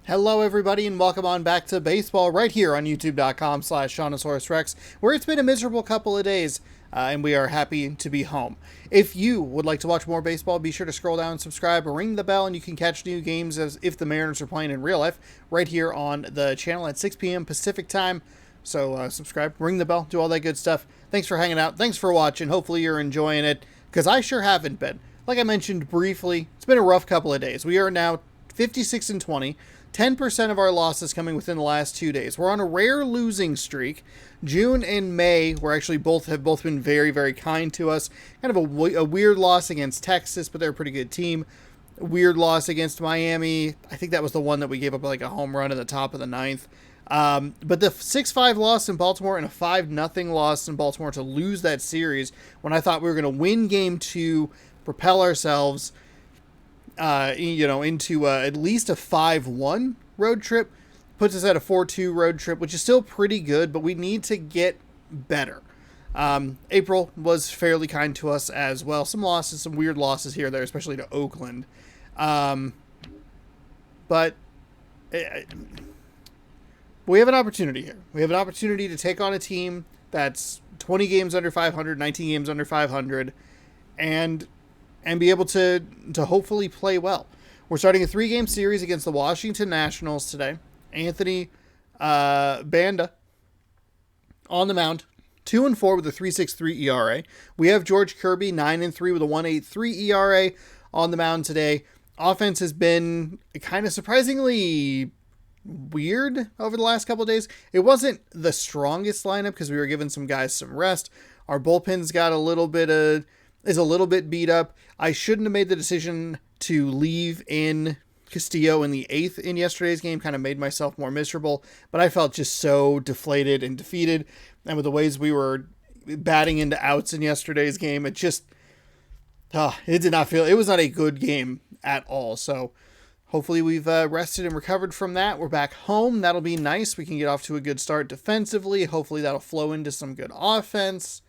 Hello, everybody, and welcome on back to baseball right here on youtube.com/ShaunosaurusRex, where it's been a miserable couple of days, and we are happy to be home. If you would like to watch more baseball, be sure to scroll down, subscribe, ring the bell, and you can catch new games as if the Mariners are playing in real life right here on the channel at 6 p.m. Pacific time. So subscribe, ring the bell, do all that good stuff. Thanks for hanging out. Thanks for watching. Hopefully you're enjoying it, because I sure haven't been. Like I mentioned briefly, it's been a rough couple of days. We are now 56-20. 10% of our losses coming within the last 2 days. We're on a rare losing streak. June and May have both been very, very kind to us. Kind of a weird loss against Texas, but they're a pretty good team. A weird loss against Miami. I think that was the one that we gave up like a home run in the top of the ninth. But the 6-5 loss in Baltimore and a 5-0 loss in Baltimore to lose that series when I thought we were going to win game 2, propel ourselves into at least a 5-1 road trip, puts us at a 4-2 road trip, which is still pretty good, but we need to get better. April was fairly kind to us as well. Some losses, some weird losses here or there, especially to Oakland. But we have an opportunity here. We have an opportunity to take on a team that's 20 games under 500, 19 games under 500, and be able to hopefully play well. We're starting a 3-game series against the Washington Nationals today. Anthony Banda on the mound, 2-4 with a 3.63 ERA. We have George Kirby, 9-3 with a 1.83 ERA on the mound today. Offense has been kind of surprisingly weird over the last couple of days. It wasn't the strongest lineup because we were giving some guys some rest. Our bullpen's got is a little bit beat up. I shouldn't have made the decision to leave in Castillo in the 8th in yesterday's game. Kind of made myself more miserable, but I felt just so deflated and defeated. And with the ways we were batting into outs in yesterday's game, it just, it was not a good game at all. So hopefully we've rested and recovered from that. We're back home. That'll be nice. We can get off to a good start defensively. Hopefully that'll flow into some good offense.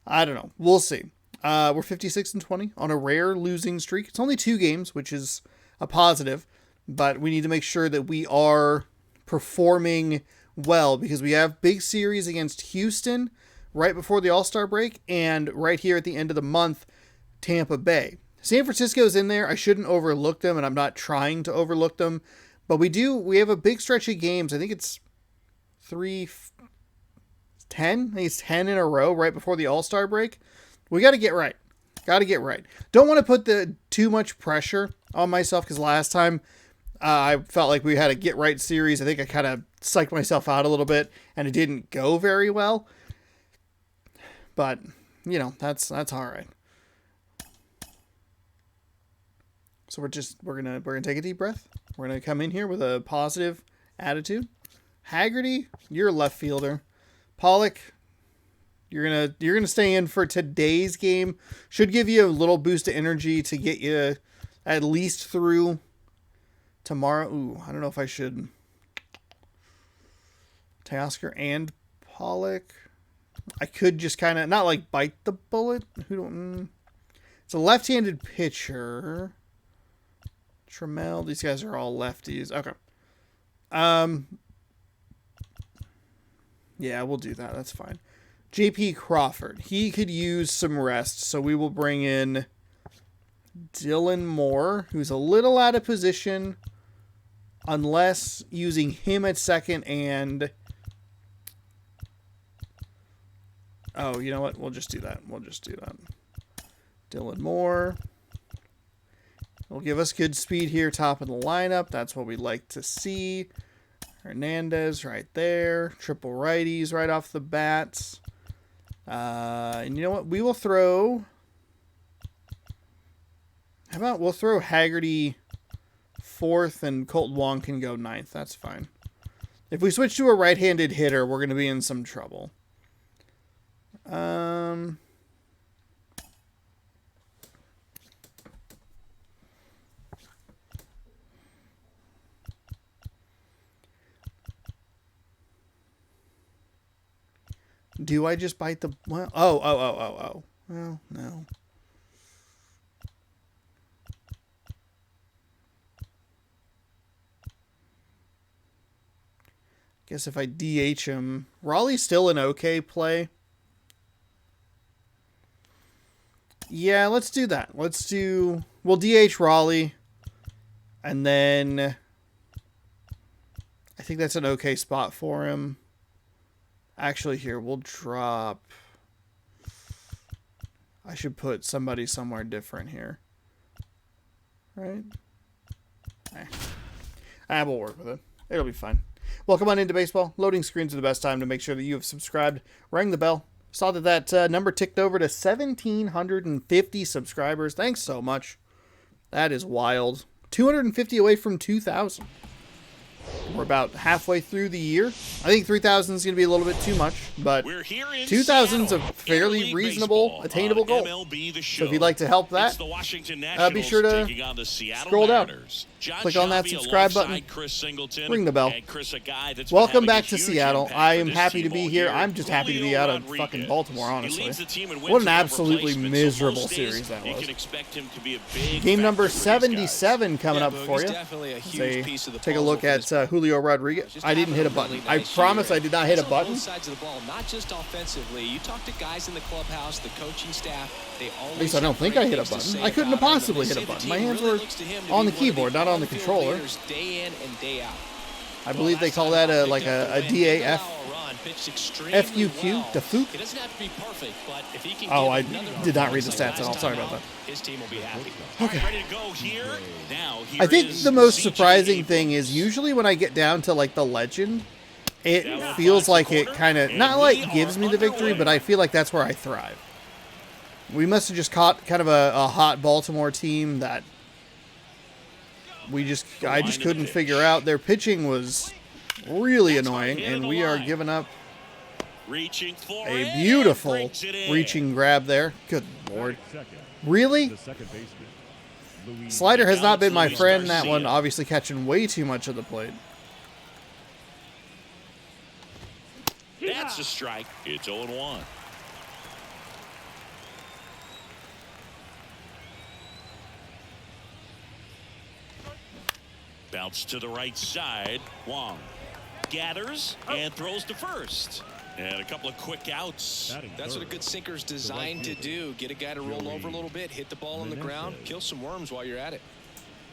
I don't know. We'll see. We're 56-20 on a rare losing streak. It's only 2 games, which is a positive, but we need to make sure that we are performing well because we have big series against Houston right before the All-Star break and right here at the end of the month, Tampa Bay. San Francisco's in there. I shouldn't overlook them, and I'm not trying to overlook them, but we have a big stretch of games. I think it's 10. I think it's 10 in a row right before the All-Star break. We got to get right. Don't want to put too much pressure on myself because last time I felt like we had a get right series. I think I kind of psyched myself out a little bit and it didn't go very well. But, that's all right. So we're going to take a deep breath. We're going to come in here with a positive attitude. Haggerty, you're a left fielder. Pollock, You're gonna stay in for today's game. Should give you a little boost of energy to get you at least through tomorrow. Ooh, I don't know if I should. Teoscar and Pollock. I could just kind of not like bite the bullet. It's a left-handed pitcher. Trammell. These guys are all lefties. Okay. Yeah, we'll do that. That's fine. JP Crawford. He could use some rest, so we will bring in Dylan Moore, who's a little out of position, unless using him at second and... Oh, you know what? We'll just do that. Dylan Moore. Will give us good speed here, top of the lineup. That's what we'd like to see. Hernandez right there. Triple righties right off the bats. And you know what? We will throw... How about we'll throw Haggerty 4th and Colt Wong can go 9th. That's fine. If we switch to a right-handed hitter, we're going to be in some trouble. Do I just bite the... Well, oh. Well, no. Guess if I DH him, Raleigh's still an okay play. Yeah, let's do that. We'll DH Raleigh, and then I think that's an okay spot for him. Actually, here, we'll drop... I should put somebody somewhere different here. Right? We'll work with it. It'll be fine. Welcome on into baseball. Loading screens are the best time to make sure that you have subscribed. Rang the bell. Saw that number ticked over to 1,750 subscribers. Thanks so much. That is wild. 250 away from 2,000. We're about halfway through the year. I think 3,000 is going to be a little bit too much, but 2,000 is a fairly reasonable, attainable goal. So if you'd like to help that, be sure to scroll down, click on that subscribe button, ring the bell. Welcome back to Seattle. I am happy to be here. I'm just happy to be out of fucking Baltimore, honestly. What an absolutely miserable series that was. Game number 77 coming up for you. Take a look at Julio Rodriguez. I didn't hit a button. I promise I did not hit a button. Not just offensively. You talk to guys in the clubhouse, the coaching staff. At least I don't think I hit a button. I couldn't have possibly hit a button. My hands were on the keyboard, not on the controller. I believe they call that a DAF. FUQ, Defuq. Oh, I did not read the stats at all. Sorry about that. Okay. I think the most surprising thing is usually when I get down to like the legend, it feels like it kind of, not like gives me the victory, but I feel like that's where I thrive. We must have just caught kind of a hot Baltimore team that I just couldn't figure out. Their pitching was really annoying, and we are giving up a beautiful reaching grab there. Good Lord. Really? Slider has not been my friend. That one obviously catching way too much of the plate. That's a strike. It's 0-1. Bounce to the right side. Wong gathers and throws to first. And a couple of quick outs. That's what a good sinker's designed to do. Get a guy to roll over a little bit, hit the ball on the ground, kill some worms while you're at it.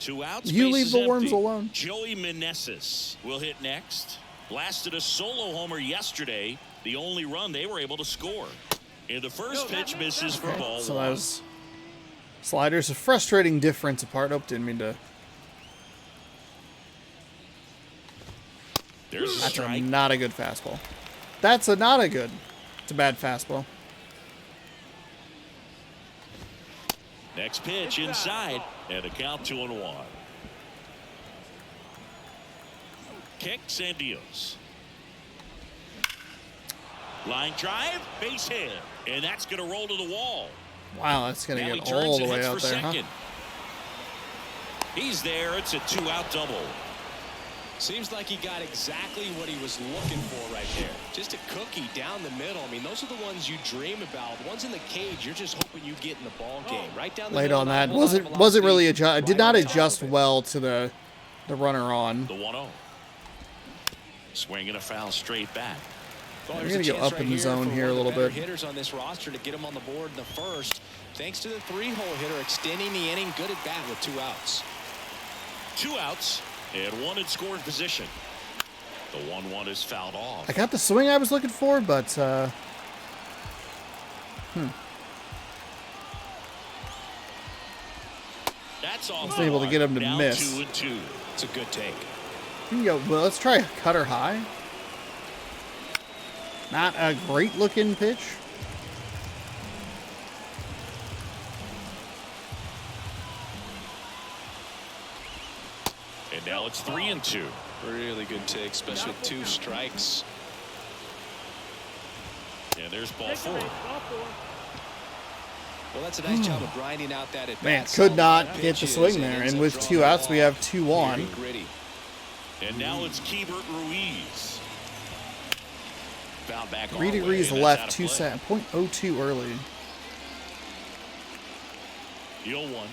2 outs. You leave the worms alone. Joey Meneses will hit next. Blasted a solo homer yesterday. The only run they were able to score. And the first pitch misses for ball so one. That was Slider's a frustrating difference apart. Oh, didn't mean to. That's not a good fastball. It's a bad fastball. Next pitch inside, and a count 2-1. Kicks and deals. Line drive, base hit, and that's going to roll to the wall. Wow, that's going to get all the way out there, huh? He's there. It's a 2-out double. Seems like he got exactly what he was looking for right there. Just a cookie down the middle. I mean, those are the ones you dream about. The ones in the cage, you're just hoping you get in the ball game. Right down the late middle. on that. Wasn't really adjust. Did not adjust well to the runner on. The 1-0. Swinging a foul straight back. We're going to go up in the zone here a little bit. Hitters on this roster to get him on the board in the first. Thanks to the 3-hole hitter extending the inning. Good at bat with 2 outs. 2 outs. And 1 in scoring position. The 1-1 is fouled off. I got the swing I was looking for, but That's off. wasn't able to get him to miss. 2-2. It's a good take. Well, let's try a cutter high. Not a great looking pitch. And now it's 3-2. Really good take, especially with 2 strikes. And there's ball 4. Well, that's a nice job of grinding out that at-bat. Man, could not get the swing there. And with 2 outs, we have 2 on. And now it's Keibert Ruiz. Found back 3 degrees left, 0.02 early. The 0-1.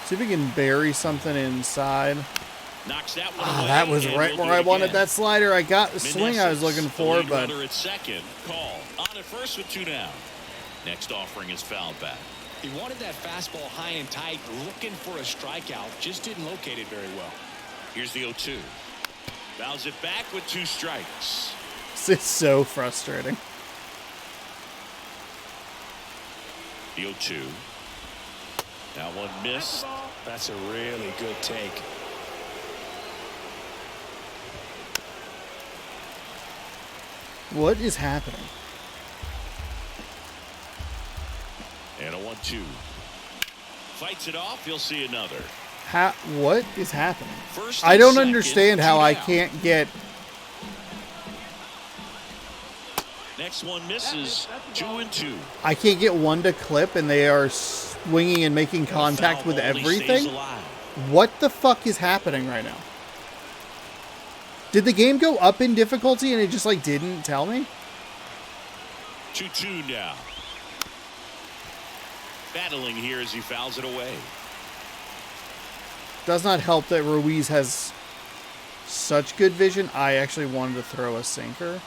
See if we can bury something inside. Knocks that one Ah, away, that was and right he'll where do it I wanted again. that slider. I got the swing I was looking The for, lead but runner at second. Call on at first with 2 down. Next offering is fouled back. He wanted that fastball high and tight, looking for a strikeout. Just didn't locate it very well. Here's the 0-2. Fouls it back with 2 strikes. this is so frustrating. The 0-2. Now one miss. That's a really good take. What is happening? And a 1-2. Fights it off. You'll see another. What is happening? First I and don't second, understand 2 how I down. can't get. Next one misses. 2-2. I can't get one to clip, and they are swinging and making contact Foul with ball, he stays everything. alive. What the fuck is happening right now? Did the game go up in difficulty and it just like didn't tell me? 2-2 now. Battling here as he fouls it away. Does not help that Ruiz has such good vision. I actually wanted to throw a sinker.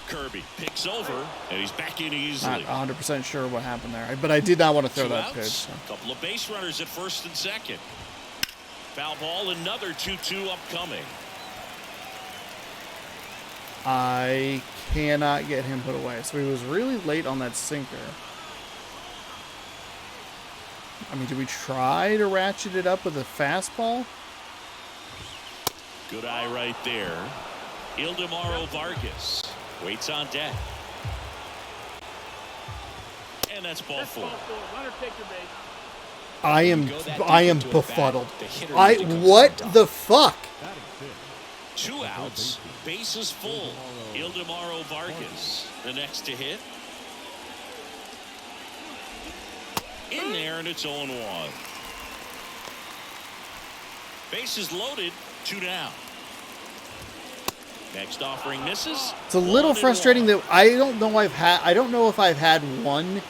Kirby picks over, and he's back in Not easily. 100% sure what happened there, but I did not want to throw 2 that outs. pitch. So. Couple of base runners at first and second. Foul ball, another 2-2 upcoming. I cannot get him put away. So he was really late on that sinker. I mean, do we try to ratchet it up with a fastball? Good eye right there. Ildemaro Vargas waits on deck. And that's ball 4. I am Go that deep into a bat, befuddled. the hitter I usually comes what on top. the fuck? 2 outs, bases full. Ildemaro Vargas, the next to hit. In there, and it's 0-1. Bases loaded, 2 down. Next offering misses. It's a little 1-1. frustrating that I don't know if I've had one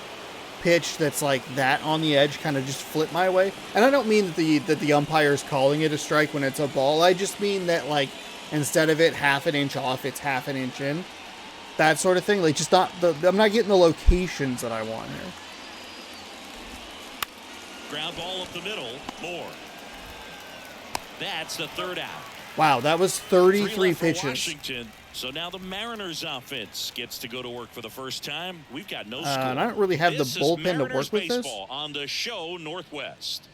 pitch that's like that on the edge kind of just flip my way. And I don't mean that the umpire is calling it a strike when it's a ball. I just mean that like instead of it half an inch off, it's half an inch in. That sort of thing. Like just not I'm not getting the locations that I want here. Ground ball up the middle. More. That's the 3rd out. Wow, that was 3 33 left for pitches. Washington. So now the Mariners offense gets to go to work for the first time. We've got no score. And I don't really have This the is bullpen to Mariners work with this. baseball on the show Northwest.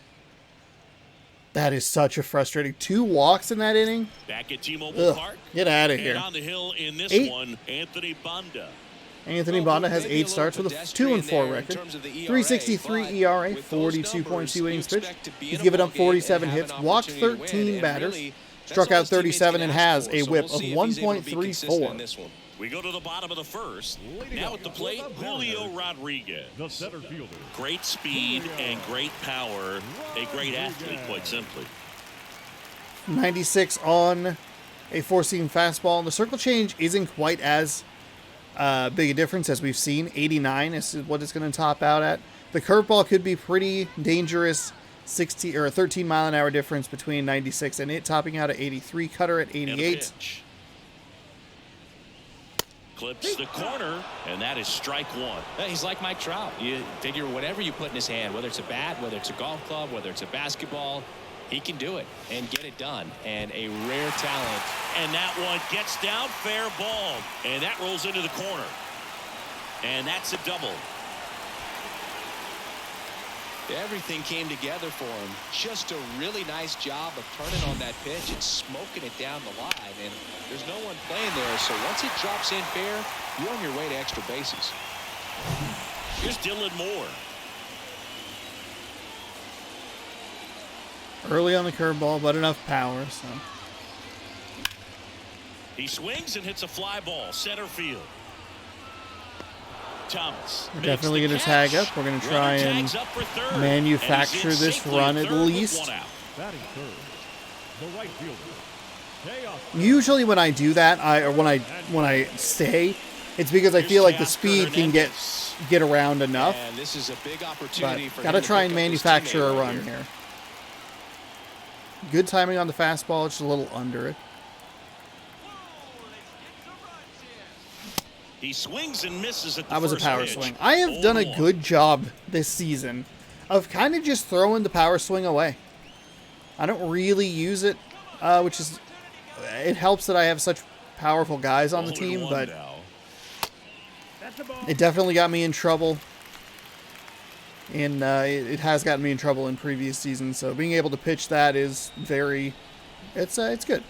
That is such a frustrating 2 walks in that inning. Back at T-Mobile Ugh, Park. get out of And here. on the hill in this 8. one, Anthony Banda. Anthony Banda has 8 starts with a 2-4 record, 3.63 ERA, 42.2 innings pitched. He's given up 47 hits, walked 13 batters, struck out 37, and has a whip of 1.34. We go to the bottom of the first. Now at the plate, Julio Rodriguez. The center fielder. Great speed and great power. A great athlete, quite simply. 96 on a 4-seam fastball. The circle change isn't quite as big a difference as we've seen. 89 is what it's going to top out at. The curveball could be pretty dangerous. 60 or a 13 mile an hour difference between 96 and it topping out at 83. Cutter at And a 88. pitch. Clips the corner, and that is strike 1. He's like Mike Trout. You figure whatever you put in his hand, whether it's a bat, whether it's a golf club, whether it's a basketball, he can do it and get it done. And a rare talent. And that one gets down, fair ball. And that rolls into the corner. And that's a double. Everything came together for him. Just a really nice job of turning on that pitch and smoking it down the line. And there's no one playing there, so once it drops in fair, you're on your way to extra bases. Here's Dylan Moore. Early on the curveball, but enough power. So He swings and hits a fly ball, center field. Thomas we're makes definitely the going to catch. tag up. We're going to Runner try and tags up for third, manufacture and he's in this safely run at third with least. 1 out. Batting third. The right fielder. Chaos. Usually when I do that, when I stay, it's because I feel like the Here's speed can get Hernandez. get around enough. And this is a big opportunity But for got to him try pick and up his manufacture a teammate run right here. Good timing on the fastball, just a little under it. He swings and misses at the That was a first power pitch. swing. I have done a 0-1. good job this season of kind of just throwing the power swing away. I don't really use it, which is, it helps that I have such powerful guys on the team, 0-1 but now. it definitely got me in trouble. And it has gotten me in trouble in previous seasons, so being able to pitch that is very, it's good.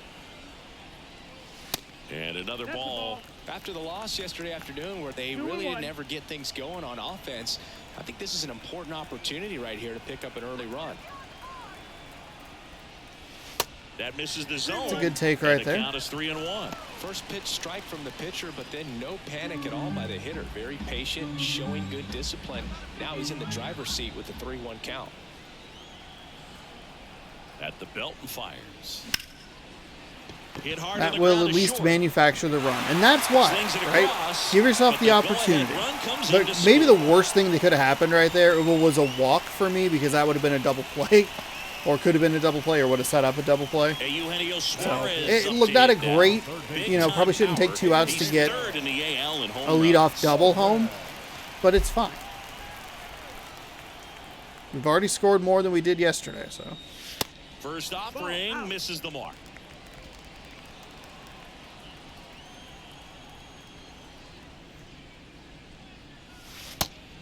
And another ball. After the loss yesterday afternoon where they really didn't ever get things going on offense, I think this is an important opportunity right here to pick up an early run. That misses the zone. It's a good take right there. The count is 3-1. First pitch strike from the pitcher, but then no panic at all by the hitter. Very patient, showing good discipline. Now he's in the driver's seat with the 3-1 count. At the belt and fires. Hit hard That in the will ground at to least short. manufacture the run. And that's why, Swings it right? across, Give yourself but the go-ahead opportunity. run comes But in to maybe the score. worst thing that could have happened right there was a walk for me, because that would have been a double play. Or could have been a double play, or would have set up a double play. Hey, Eugenio So Suarez it up looked to not a hit now. great, Big you know, probably time shouldn't take power. 2 outs to He's get third in the AL in home a leadoff runs. double home, but it's fine. We've already scored more than we did yesterday, so. First offering misses the mark.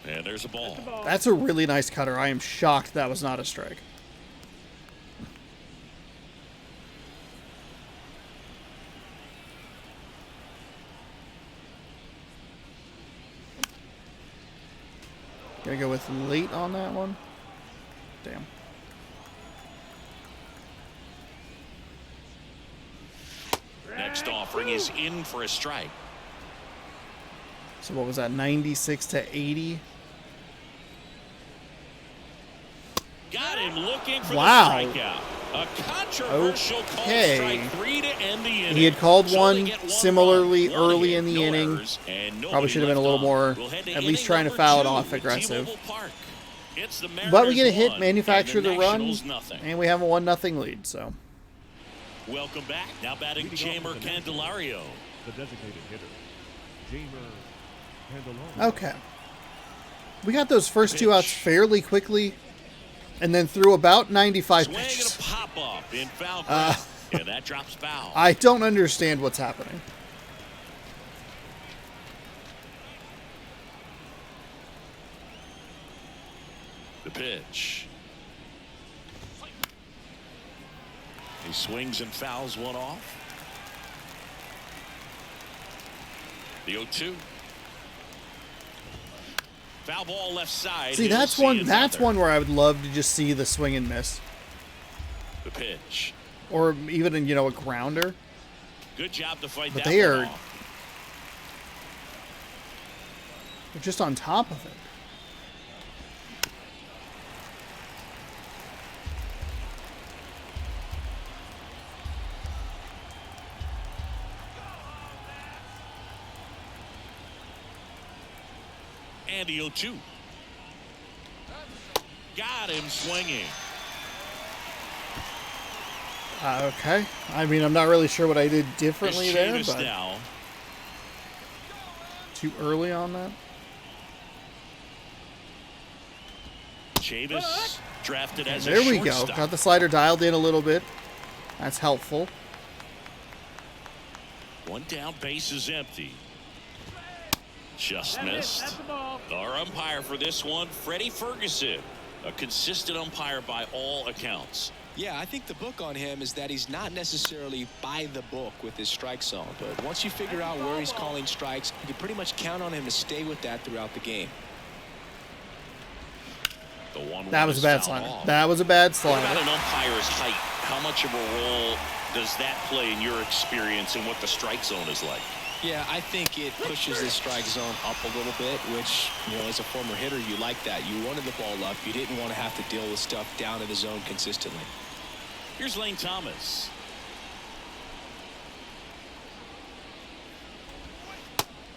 And there's a ball. That's a really nice cutter. I am shocked that was not a strike. Gonna go with late on that one. Damn. Next offering is in for a strike. So what was that, 96 to 80? Got him looking for Wow. the strikeout. A controversial Okay. call, strike 3 to end the inning. He had called So one they get one similarly run, one early hit, in the no inning. errors, and nobody Probably should have been a left little on. more, We'll head to at least inning trying to number foul it 2 off at aggressive. T-Mobile Park. It's the But we get a Mariners hit, 1, manufacture and the run, Nationals nothing. and we have a 1-0 lead, so. Welcome back. Now batting Leading Chamber off with the Nationals, Candelario. The designated hitter, Jamer Candelario. Okay. We got those first 2 outs fairly quickly, and then threw about 95 Swing and a pitches. pop up in foul ground. And that drops foul. I don't understand what's happening. The pitch. He swings and fouls one off. The 0-2. Foul ball left side. See, He'll that's see one. That's another. one where I would love to just see the swing and miss, The pitch. or even a grounder. Good job to fight But that they one are off. they're just on top of it. And the 0-2. Got him swinging. Okay. I mean, I'm not really sure what I did differently there, Chavis but now. too early on that. Chavis drafted as There a we go. shortstop. Got the slider dialed in a little bit. That's helpful. One down, base is empty. Just missed. Our umpire for this one, Freddie Ferguson, a consistent umpire by all accounts. Yeah, I think the book on him is that he's not necessarily by the book with his strike zone. But once you figure out where he's calling strikes, you can pretty much count on him to stay with that throughout the game. The 1-1 That was a is bad fouled slider. off. That was a bad What about slider. an umpire's height? How much of a role does that play in your experience and what the strike zone is like? Yeah, I think it pushes the strike zone up a little bit, which, as a former hitter, you like that. You wanted the ball up. You didn't want to have to deal with stuff down in the zone consistently. Here's Lane Thomas.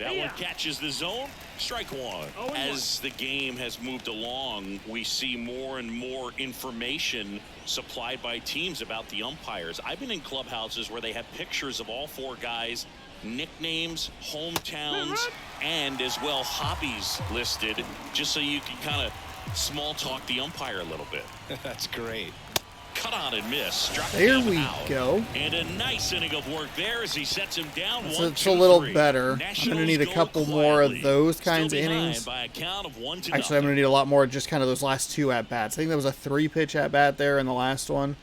That one catches the zone. Strike one. Oh, As the game has moved along, we see more and more information supplied by teams about the umpires. I've been in clubhouses where they have pictures of all four guys, nicknames, hometowns, and as well hobbies listed, just so you can kind of small talk the umpire a little bit. That's great. Cut on and miss. Struck There him we out. go. And a nice inning of work there as he sets him down. It's, 1, it's 2, a little 3. better. I'm going to need a couple more of those kinds of innings. By a count of 1-0. Actually, I'm going to need a lot more just kind of those last two at-bats. I think there was a 3-pitch at-bat there in the last one.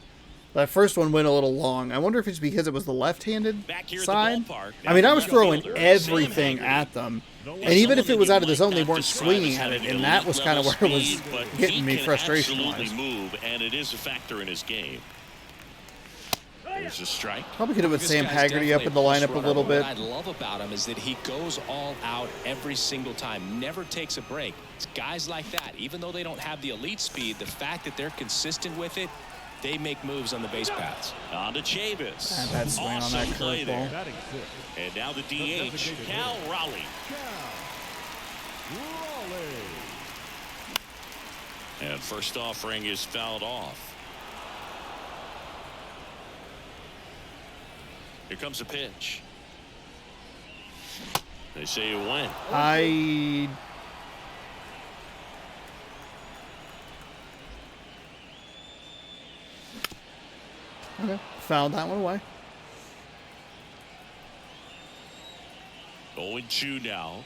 That first one went a little long. I wonder if it's because it was the left-handed Back here at the side. ballpark. I mean, I was Now throwing fielder, everything Sam at them. Haggerty. And even if it was out of the Someone zone, they that you weren't might not swinging describe at as it. having And that elite was kind of level where it was speed, but getting me he can frustration-wise. absolutely move, and it is a factor in his game. There's a strike. Probably could have put This Sam guy's Haggerty up in the definitely a lineup a runner. little bit. What I love about him is that he goes all out every single time, never takes a break. It's guys like that, even though they don't have the elite speed, the fact that they're consistent with it, they make moves on the base paths. On to Chavis. Not a bad swing on Awesome that play there. curveball. Batting sixth. And now the DH, Cal Raleigh. Raleigh. And first offering is fouled off. Here comes a pitch. They say it went. Okay, fouled that one away. 0-2 now.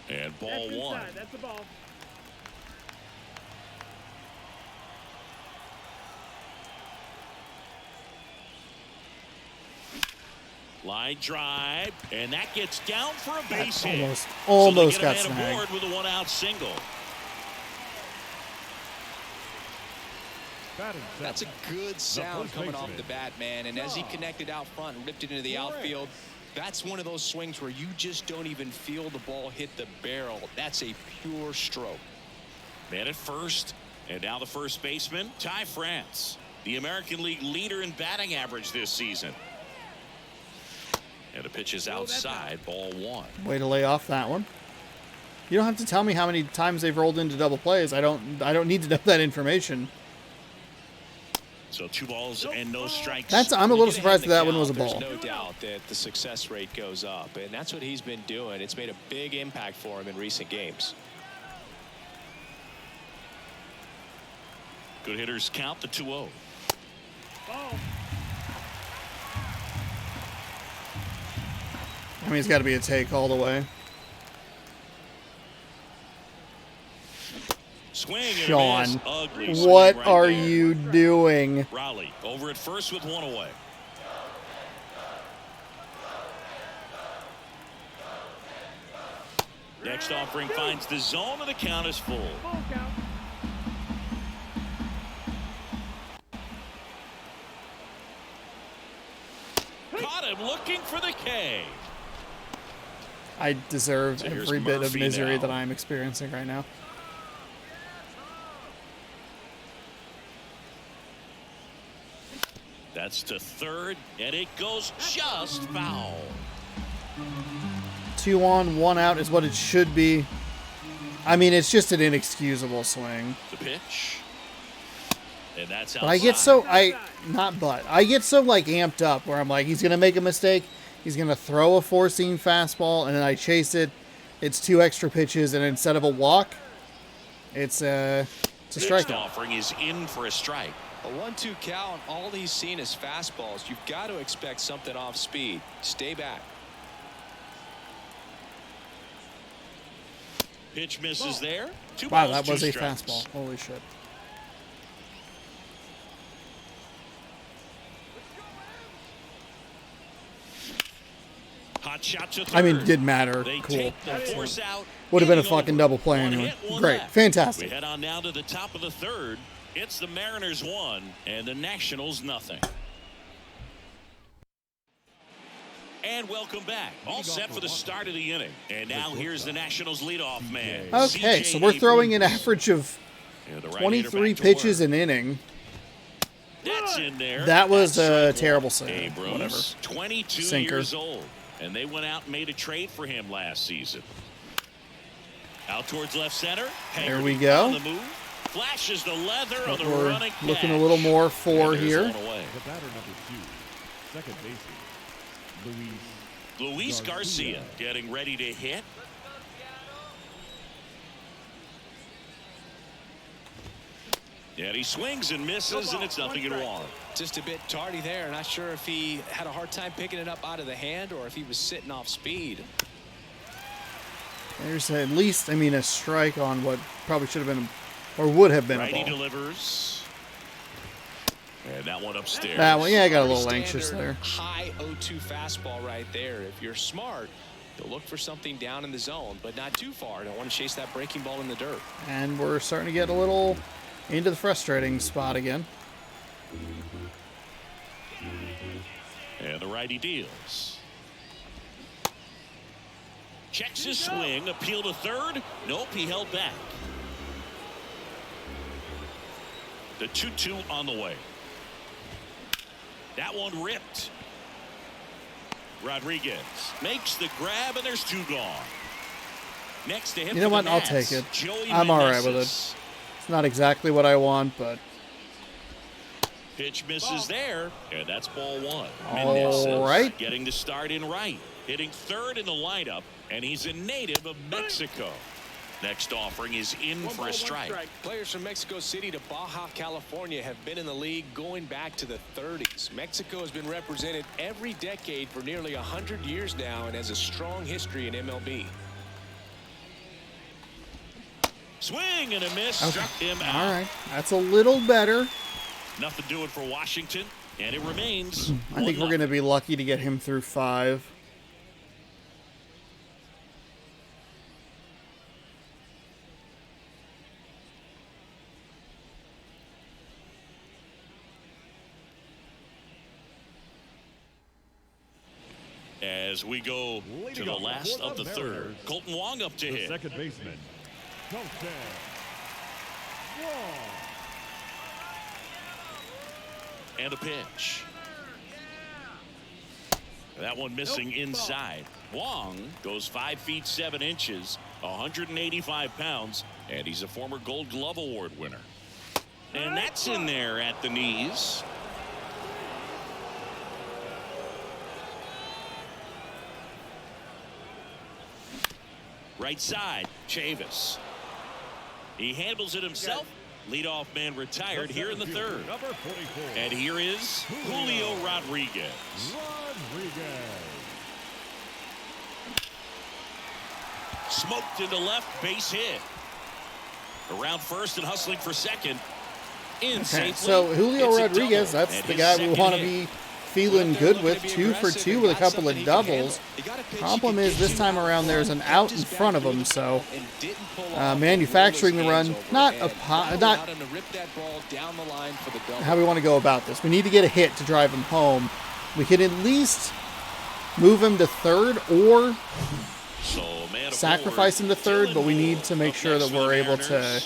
And ball one. That's the ball. Line drive, and that gets down for a base hit. Almost so got they get a man snagged. aboard with a one-out single. Batting That's a seventh. good sound first coming off baseman. the bat, man. And as he connected out front and ripped it into the outfield, that's one of those swings where you just don't even feel the ball hit the barrel. That's a pure stroke. Man at first, and now the first baseman, Ty France, the American League leader in batting average this season. And the pitch is outside, ball one. Way to lay off that one. You don't have to tell me how many times they've rolled into double plays. I don't need to know that information. So 2 balls and no strikes. I'm a little surprised that one was a There's ball. no doubt that the success rate goes up, and that's what he's been doing. It's made a big impact for him in recent games. Good hitters count the 2-0. I mean, it's got to be a take all the way. Swing and a Sean, miss. Ugly swing what right are there. you doing? Raleigh over at first with 1 away. Next offering finds the zone, and the count is full. Caught him looking for the K. I deserve So here's every bit of Murphy misery now. that I'm experiencing right now. That's to third, and it goes just foul. 2 on, 1 out is what it should be. I mean, it's just an inexcusable swing. The pitch. And that's outside. But I get so like amped up where I'm like, he's gonna make a mistake, he's gonna throw a 4-seam fastball, and then I chase it. It's 2 extra pitches, and instead of a walk, it's a Next strikeout. offering is in for a strike. A 1-2 count, all he's seen is fastballs. You've got to expect something off speed. Stay back. Pitch misses there. 2 Wow, balls, that was 2 a strikes. fastball. Holy shit. Hot shot to third. I mean, it didn't matter. They Cool. take the force out. Would have been a Inning fucking over. double play One anyway. hit, one Great. left. Fantastic. We head on now to the top of the third. It's the Mariners 1 and the Nationals nothing. And welcome back. All set for the start of the inning. And now here's the Nationals leadoff man. Okay, CJ so we're throwing an Abrams. average of And the right-hander 23 back to pitches work. an inning. That's in there. That was That's a strike terrible one. save. Abrams, Whatever. 22 Sinker. years old. And they went out and made a trade for him last season. Out towards left center. There we go. On the move. Flashes the leather on the We're running catch. looking a little more for here. The batter number 2, second baseman, Luis Garcia getting ready to hit. And he swings and misses, and it's 0-1. Just a bit tardy there. Not sure if he had a hard time picking it up out of the hand or if he was sitting off speed. There's at least, I mean, a strike on what probably should have been, or would have been, a Righty ball. delivers. And that one upstairs. That one, yeah, I got a little Standard anxious there. High 0-2 fastball right there. If you're smart, you'll look for something down in the zone, but not too far. Don't want to chase that breaking ball in the dirt. And we're starting to get a little into the frustrating spot again. And the righty deals. Checks his swing. Appeal to third. Nope, he held back. The 2-2 on the way. That one ripped. Rodriguez makes the grab, and there's 2 gone. Next to him. You know what? I'll take it. I'm all right with it. It's not exactly what I want, but pitch misses there, and that's ball 1. all right. Getting the start in right, hitting third in the lineup, and he's a native of Mexico. Next offering is in for a strike. Players from Mexico City to Baja California have been in the league going back to the 30s. Mexico has been represented every decade for nearly 100 years now and has a strong history in MLB. Swing and a miss. Okay. Struck him out. All right, that's a little better. Nothing doing for Washington, and it remains. I think we're going to be lucky to get him through 5. As we go to the last of the third, Colton Wong up to hit. second baseman, Colton Wong. And a pitch. That one missing inside. Wong goes 5 feet 7 inches, 185 pounds, and he's a former Gold Glove Award winner. And that's in there at the knees. Right side, Chavis. He handles it himself. Leadoff man retired here in the third. Number 44. And here is Julio Rodriguez. Smoked into left, base hit. Around first and hustling for second. In Okay, safely. so Julio It's a Rodriguez, double. that's And the his guy we second want to hit. be feeling good with. 2 for 2 with a couple of doubles. Problem is, this time around there's an out in front of him, so manufacturing the run, not how we want to go about this. We need to get a hit to drive him home. We can at least move him to third or sacrifice him to third, but we need to make sure that we're able to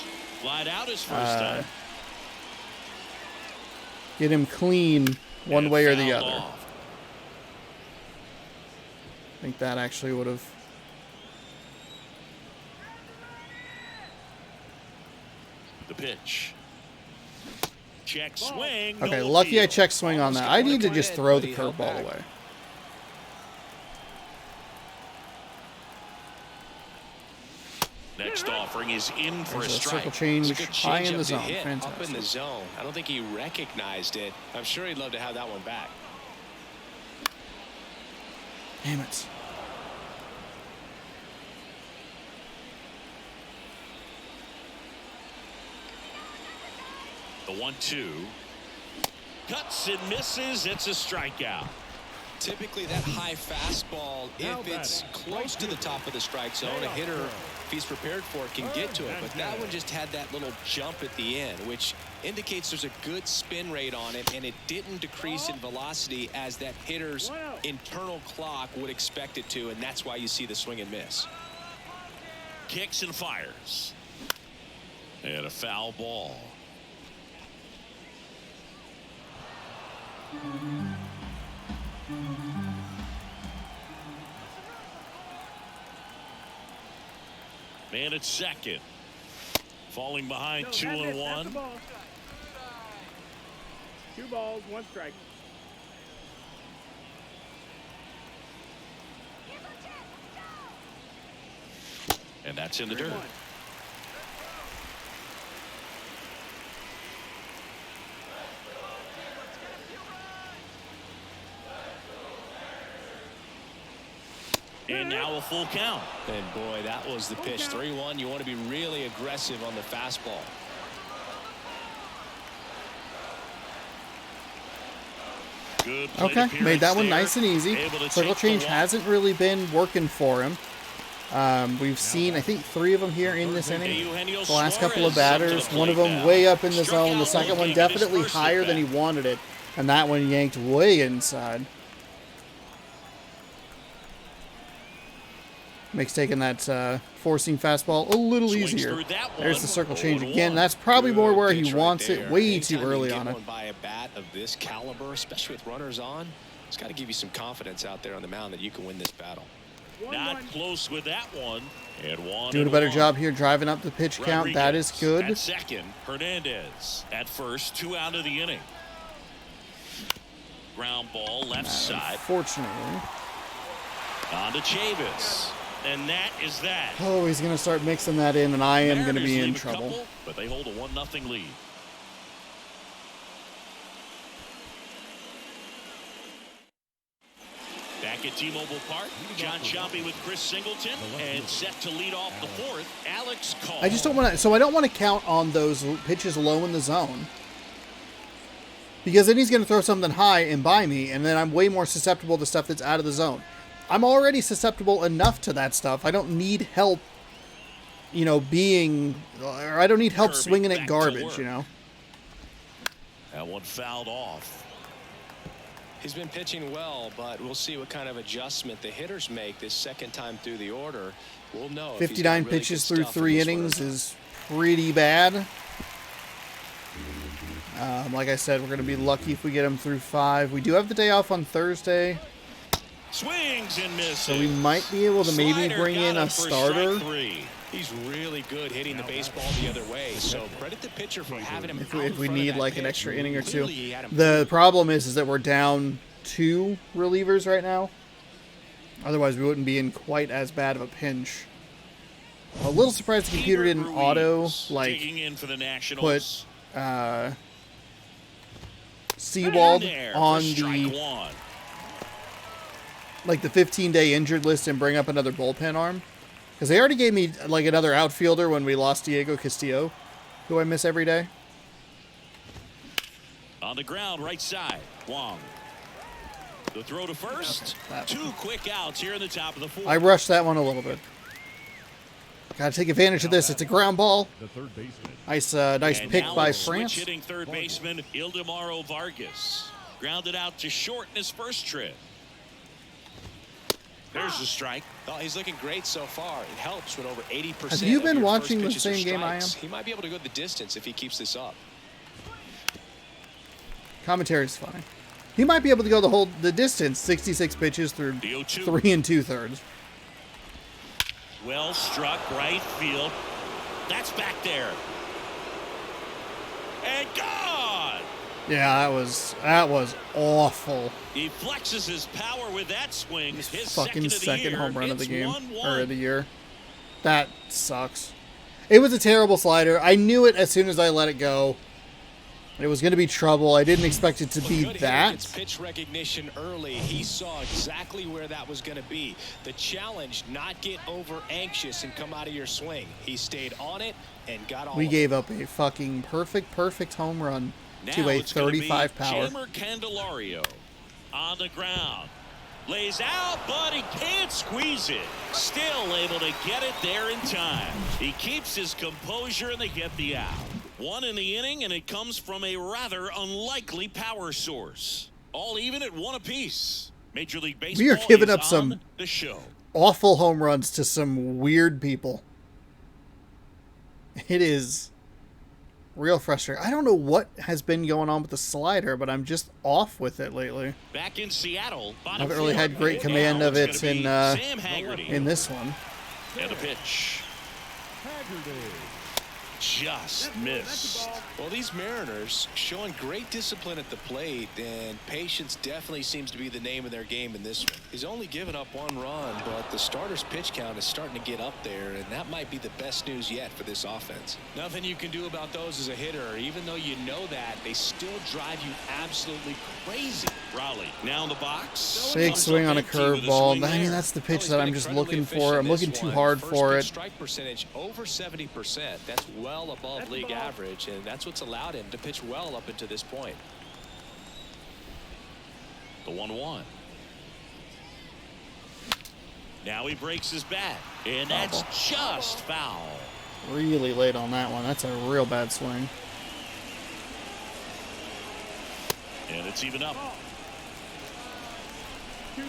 get him clean one way or the other. I think that actually would have. The pitch. Check swing. Okay, no lucky I appeal. checked swing on that. I need to just throw the curveball away. Next offering is in for a There's a strike. circle change It's a good high in the changeup to zone. hit up in the Fantastic. zone. I don't think he recognized it. I'm sure he'd love to have that one back. Damn it. The 1-2. Cuts and misses. It's a strikeout. Typically that high fastball, if it's close to the top of the strike zone, a hitter, if he's prepared for it, can get to it. But that one just had that little jump at the end, which indicates there's a good spin rate on it, and it didn't decrease in velocity as that hitter's internal clock would expect it to, and that's why you see the swing and miss. Kicks and fires. And a foul ball. Man at second. Falling behind 2-1. 2 balls, 1 strike. And that's in the dirt. And now a full count. And boy, that was the pitch. 3-1. You want to be really aggressive on the fastball. Good plate Okay, appearance made that one there. nice and easy. Able to Circle take the change walk. hasn't really been working for him. We've seen, I think, 3 of them here in this inning. Eugenio The last couple of Suarez up to batters, the one of plate them now. way up in the Struck zone. The out second one looking at his definitely first higher than he at-bat. wanted it. And that one yanked way inside. Makes taking that four-seam fastball a little Swings easier. through that one. There's the circle change 0-1. again. That's probably more where he Pitch right wants it. there. Way too Anytime you early get on it. one by a bat of this caliber, especially with runners on, it's got to give you some confidence out there on the mound that you can win this battle. Not close with that one. And 1-1. Doing a better job here driving up the pitch count. That is Rodriguez good. At second, Hernandez at first, 2 out of the inning. Ground ball left side. Unfortunately. On to Chavis. And that is that. Oh, he's going to start mixing that in, and I am going to Mariners be in leave a trouble. couple, but they hold a 1-0 lead. Back at T-Mobile Park, John Choppy with Chris Singleton, and set to lead off the 4th, Alex Call. I just don't want to, so I don't want to count on those pitches low in the zone. Because then he's going to throw something high and buy me, and then I'm way more susceptible to stuff that's out of the zone. I'm already susceptible enough to that stuff. I don't need help, you know, or I don't need help Kirby swinging back at to garbage, work. you know. That one fouled off. He's been pitching well, but we'll see what kind of adjustment the hitters make this second time through the order. We'll know. if he's got 59 really pitches good through stuff in 3 this innings order. is pretty bad. Like I said, we're going to be lucky if we get him through 5. We do have the day off on Thursday, Swings and misses. so we might be able to maybe Slider bring got in him a for starter. strike 3. He's really good hitting the baseball the other way. So credit the pitcher for having him If out in we front of need that like an pitch. extra inning or 2. Clearly, he had him The problem is that we're down 2 relievers right now. Otherwise, we wouldn't be in quite as bad of a pinch. A little surprised the computer Hebert didn't auto Ruiz digging like in for the Nationals. put Seawald There on for strike the 1. like the 15-day injured list and bring up another bullpen arm. Because they already gave me like another outfielder when we lost Diego Castillo, who I miss every day. On the ground, right side. Wong. The throw to first. That 2 quick outs here in the top of the 4th. I rushed that one a little bit. Gotta take advantage of this. It's a ground ball. The third baseman. Nice And pick now by a switch France. hitting third baseman Ildemaro Vargas. Grounded out to short in his first trip. There's the strike. Oh, he's looking great so far. It helps when over 80%. Have you of been your watching the first pitches are same game I am? strikes. He might be able to go the distance if he keeps this up. Commentary's funny. He might be able to go the distance, 66 pitches through The 0-2. 3 2/3. Well struck right field. That's back there. And gone. Yeah, that was awful. He flexes his power with that swing. His Fucking second second of home run of the It's game 1-1. or of the year. That sucks. It was a terrible slider. I knew it as soon as I let it go. It was going to be trouble. I didn't expect it to be Good hitter that. gets pitch recognition early. He saw exactly where that was going to be. The challenge, not get over anxious and come out of your swing. He stayed on it and got all We of gave up a fucking perfect home run Now to a it's gonna be 35 power. Jamer Candelario on the ground. Lays out, but he can't squeeze it. Still able to get it there in time. He keeps his composure and they get the out. 1 in the inning, and it comes from a rather unlikely power source. All even at 1 apiece. Major League Baseball We are giving is up some on the show. Awful home runs to some weird people. It is real frustrating. I don't know what has been going on with the slider, but I'm just off with it lately. Back in Seattle. I haven't really had great command Now of it's it gonna in be Sam Haggerty. this one. And a pitch. Haggerty. Just missed. Well, these Mariners showing great discipline at the plate, and patience definitely seems to be the name of their game in this one. He's only given up 1 run, but the starter's pitch count is starting to get up there, and that might be the best news yet for this offense. Nothing you can do about those as a hitter. Even though you know that, they still drive you absolutely crazy. Rowley now in the box. Big Comes swing up on a empty with a curveball. swing I mean, there. that's the Well, pitch he's that been I'm just incredibly looking for. efficient I'm this looking too one. hard First for pitch it. strike percentage over 70%. That's well above league average, and that's what's allowed him to pitch well up until this point. The 1-1. Now he breaks his bat, and that's just foul. Really late on that one. That's a real bad swing. And it's even up. 2-2.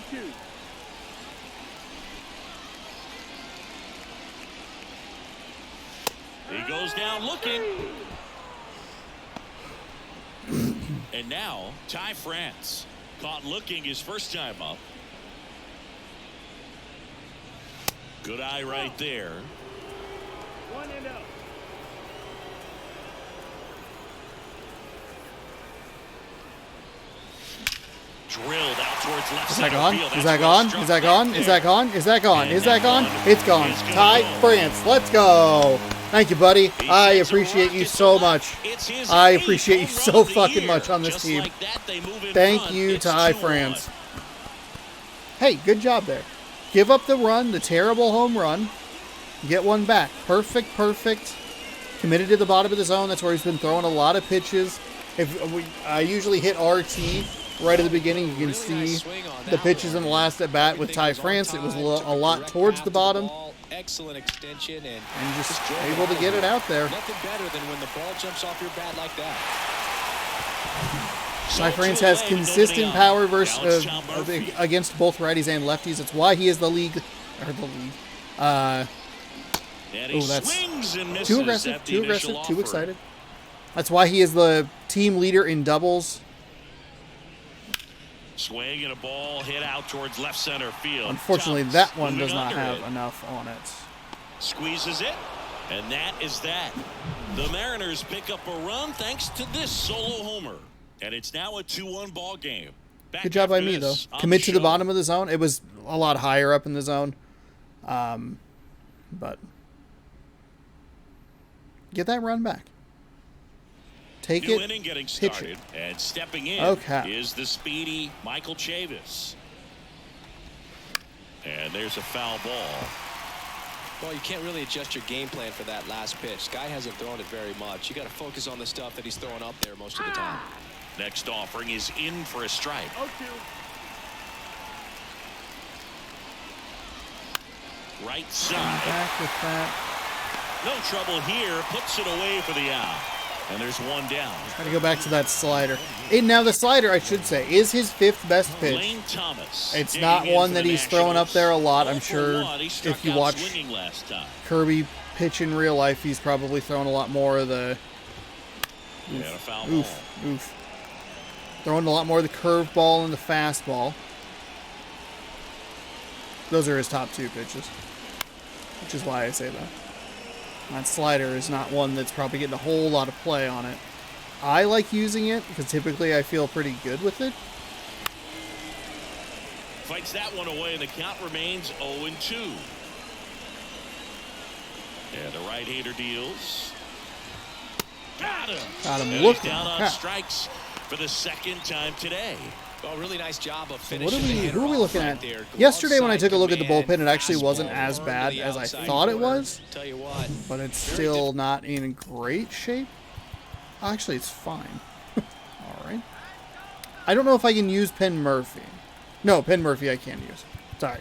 He goes down looking. And now, Ty France. Caught looking his first time up. Good eye right there. 1-0. Drilled out towards left Is that center gone? field. Is That's that well gone? struck Is that back gone? there. Is that gone? Is that gone? And Is that that gone? one It's gone. is gonna Ty go. France, let's go. Thank you, buddy. He I sends a appreciate you rocket so to much. left. It's his I 8th appreciate you home run so of the fucking year. much on this Just team. like that, they move in Thank front. you, It's Ty 2-1. France. Hey, good job there. Give up the run, the terrible home run. Get one back. Perfect. Committed to the bottom of the zone. That's where he's been throwing a lot of pitches. I usually hit RT right at the beginning. You can see the pitches in the last at bat with Ty France. It was a lot towards the bottom. Excellent extension and just able to get it out there. Nothing better than when the ball jumps off your bat like that. Ty France has consistent power against both righties and lefties. That's why he is the league. And he Oh, that's swings and misses too aggressive. at the Too initial aggressive. Too offer. excited. That's why he is the team leader in doubles. Swing and a ball hit out towards left center field. Unfortunately, Thomas that one moving does not under have it. enough on it. Squeezes it, and that is that. The Mariners pick up a run thanks to this solo homer, and it's now a 2-1 ball game. Back Good job by after me, though. this on Commit to the show. bottom of the zone. It was a lot higher up in the zone. But get that run back. Take New it. inning getting pitch started, it. and stepping in Okay. is the speedy Michael Chavis. And there's a foul ball. Well, you can't really adjust your game plan for that last pitch. Guy hasn't thrown it very much. You got to focus on the stuff that he's throwing up there most of the time. Next offering is in for a strike. 0-2. Right side. Back with that. No trouble here. Puts it away for the out. And there's one down. Got to go back to that slider. And now the slider, I should say, is his 5th best pitch. Lane Thomas. It's digging not in one for that the he's throwing up there a lot. I'm 0 for sure 1. He struck if you out watch swinging last time. Kirby pitch in real life, he's probably throwing a lot more of the And a foul ball. oof. Throwing a lot more of the curveball and the fastball. Those are his top 2 pitches, which is why I say that. That slider is not one that's probably getting a whole lot of play on it. I like using it because typically I feel pretty good with it. Fights that one away, and the count remains 0-2. And the right-hander deals. Got him. Got him And looking. he's down on Yeah. strikes for the second time today. Well, really nice job of What finishing are the we? hitter Who are we off looking right at? there. Yesterday when I took a look at the Command, bullpen, it actually wasn't fastball as burned bad to the as I outside thought it corner. was. Tell you what, But it's very still not in great shape. Actually, it's fine. All right. I don't know if I can use Penn Murphy. No, Penn Murphy I can use. Sorry.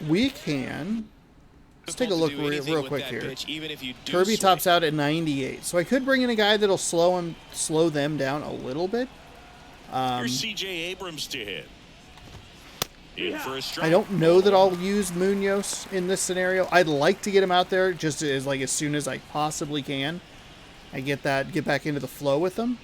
We can. Let's take a look real quick here. Kirby tops out at 98, so I could bring in a guy that'll slow them down a little bit. Here's C.J. Abrams to hit. In for a strike. I don't know that I'll use Munoz in this scenario. I'd like to get him out there just as soon as I possibly can. I get back into the flow with them.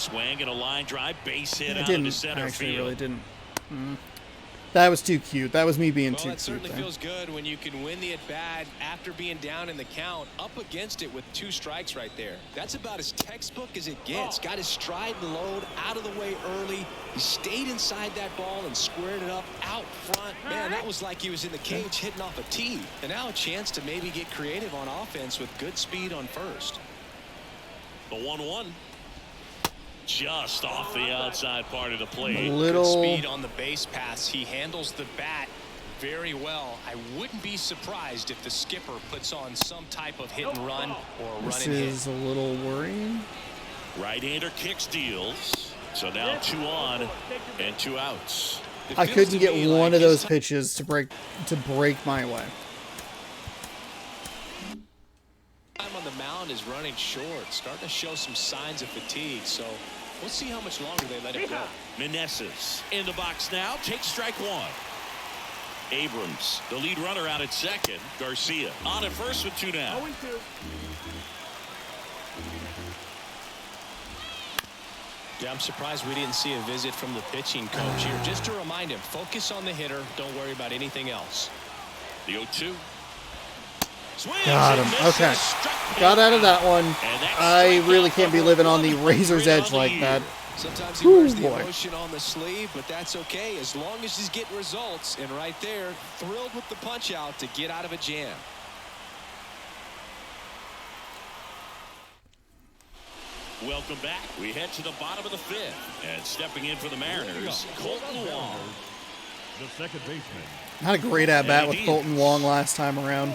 Swing and a line drive, base hit I out didn't. into center I actually field. really didn't. That was too cute. That was me being Well, too it certainly cute there. feels good when you can win the at-bat after being down in the count, up against it with 2 strikes right there. That's about as textbook as it gets. Got his stride and load out of the way early. He stayed inside that ball and squared it up out front. Man, that was like he was in the cage hitting off a tee. And now a chance to maybe get creative on offense with good speed on first. The 1-1. Just off the outside part of the plate. A Good little. speed on the base pass. He handles the bat very well. I wouldn't be surprised if the skipper puts on some type of hit and run or a This run and hit. is a little worrying. Right-hander kicks, deals. So now 2 on and 2 outs. It I feels couldn't to get me one like of those his pitches to break my way. time on the mound is running short, starting to show some signs of fatigue. So we'll see how much longer they let him go. Meneses in the box now. Takes strike 1. Abrams, the lead runner, out at second. Garcia on at first with 2 down. 0-2. Yeah, I'm surprised we didn't see a visit from the pitching coach here. Just to remind him, focus on the hitter. Don't worry about anything else. The 0-2. Swings Got and him. misses. Okay. Struck him Got out of out. that one. And that's I really strikeout can't be number living on the 1 razor's on edge the like year. that. Sometimes he Ooh, wears the boy. emotion on the sleeve, but that's okay as long as he's getting results. And right there, thrilled with the punch out to get out of a jam. Welcome back. We head to the bottom of the 5th. And stepping in for the Mariners, Colton Wong. The second baseman. Had a great at bat with Colton Wong last time around.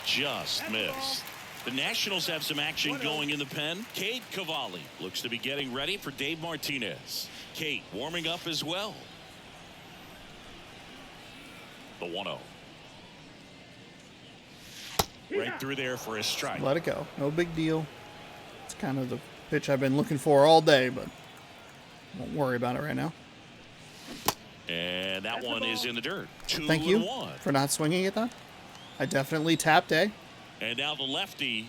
Just missed. The Nationals have some action going in the pen. Cade Cavalli looks to be getting ready for Dave Martinez. Cade warming up as well. The 1-0. Right through there for a strike. Let it go. No big deal. It's kind of the pitch I've been looking for all day, but won't worry about it right now. And that one is in the dirt. 2-1. Thank you for not swinging at that. I definitely tapped A. And now the lefty.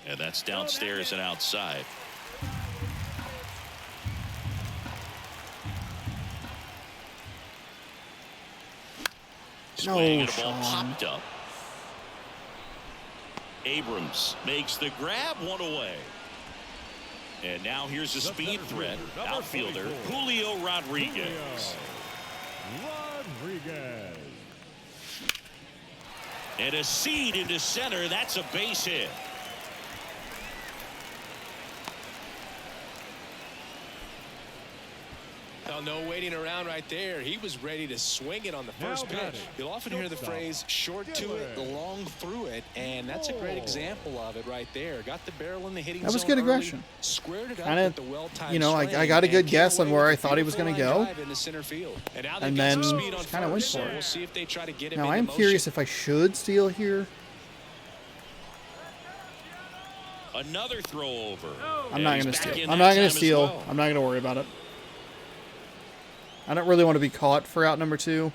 And that's downstairs and outside. Swing and a ball Sean. popped up. Abrams makes the grab, 1 away. And now here's a speed threat. Outfielder Julio Rodriguez. Rodriguez. And a seed into center. That's a base hit. Well, no waiting around right there. He was ready to swing it on the first Now pitch. batting. You'll often hear the Shortstop. phrase short to it, long through it, and that's a great example of it right there. Got the barrel in the hitting That was zone good early, aggression. squared it up Kinda, with the well-timed you know, I swing, got a good and came guess on away where with I a thought he was gonna beautiful line go. drive into center field. And now And they've got then some speed on kinda went first, for so it. we'll see if they try to get him Now, into I'm motion. curious if I should steal here. Another throw over. I'm not And going he's to back steal. in I'm that not going time to as steal. well. I'm not going to worry about it. I don't really want to be caught for out number 2.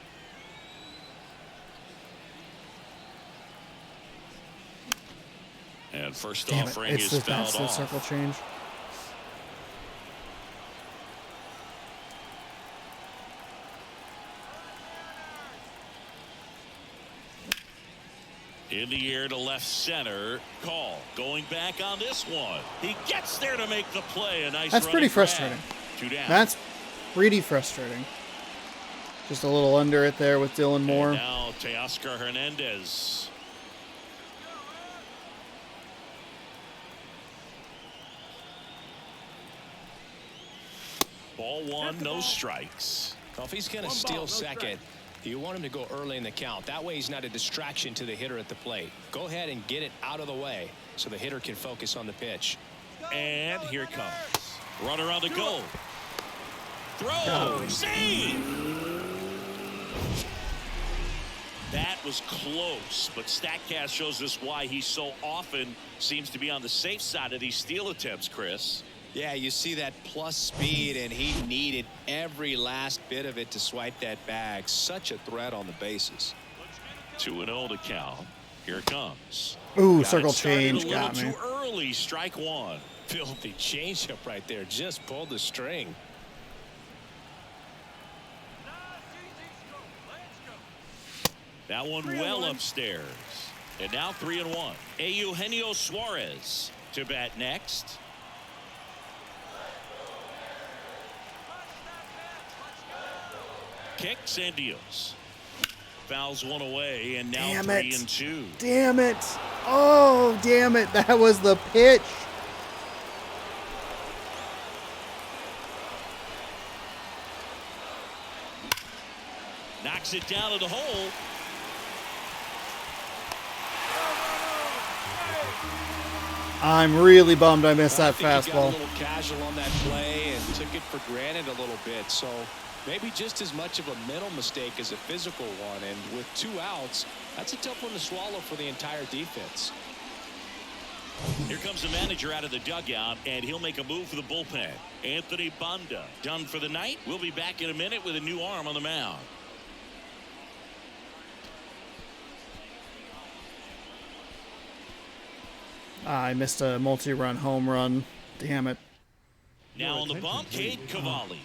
And first Damn it. offering It's is that's fouled the off. circle change. In the air to left center. Call going back on this one. He gets there to make the play. A nice That's pretty running grab. frustrating. 2 down. That's pretty frustrating. Just a little under it there with Dylan Moore. And now Teoscar Hernandez. Ball 1, no strikes. Well, if he's going to steal second, you want him to go early in the count. That way he's not a distraction to the hitter at the plate. Go ahead and get it out of the way so the hitter can focus on the pitch. And here it comes. Runner on the goal. Throw. Save. That was close, but StatCast shows us why he so often seems to be on the safe side of these steal attempts, Chris. Yeah, you see that plus speed, and he needed every last bit of it to swipe that bag. Such a threat on the bases. 2-0 to count. Here it comes. Ooh, Got circle it started change a little got me. too early. Strike 1. Filthy changeup right there. Just pulled the string. That one well upstairs. And now 3-1. Eugenio Suarez to bat next. Kicks and deals. Fouls one away, and now Damn 3-2. Damn it. Oh, damn it. That was the pitch. Knocks it down to the hole. I'm really bummed I missed that I think he got a fastball. little casual on that play and took it for granted a little bit. So maybe just as much of a mental mistake as a physical one. And with 2 outs, that's a tough one to swallow for the entire defense. Here comes the manager out of the dugout, and he'll make a move for the bullpen. Anthony Banda done for the night. We'll be back in a minute with a new arm on the mound. I missed a multi-run home run. Damn it. Now on the bump, Cade Cavalli.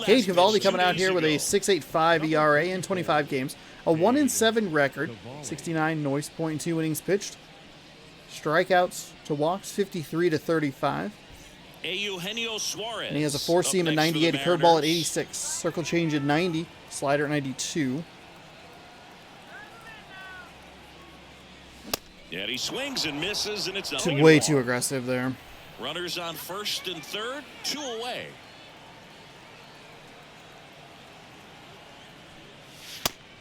Cade Cavalli coming out here with a 6.85 ERA in 25 games, a 1-7 record, 69 .2 innings pitched, strikeouts to walks 53 to 35, Eugenio Suarez. and he has a 4-seam at 98, a curveball at 86, circle change at 90, slider at 92. Yeah, he swings and misses, and it's Way too aggressive there. Runners on first and third, 2 away.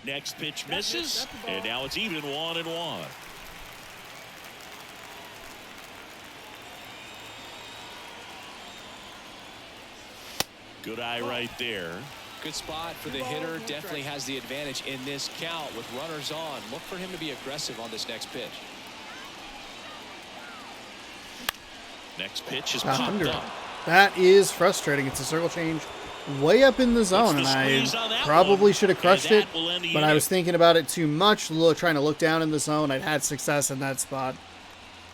Next pitch misses, and now it's even 1-1. Good eye right there. Good spot for the hitter. Definitely has the advantage in this count with runners on. Look for him to be aggressive on this next pitch. Next pitch is About popped under. up. That is frustrating. It's a circle change way up in the zone, and I probably should have crushed it, but I was thinking about it too much, trying to look down in the zone. I'd had success in that spot.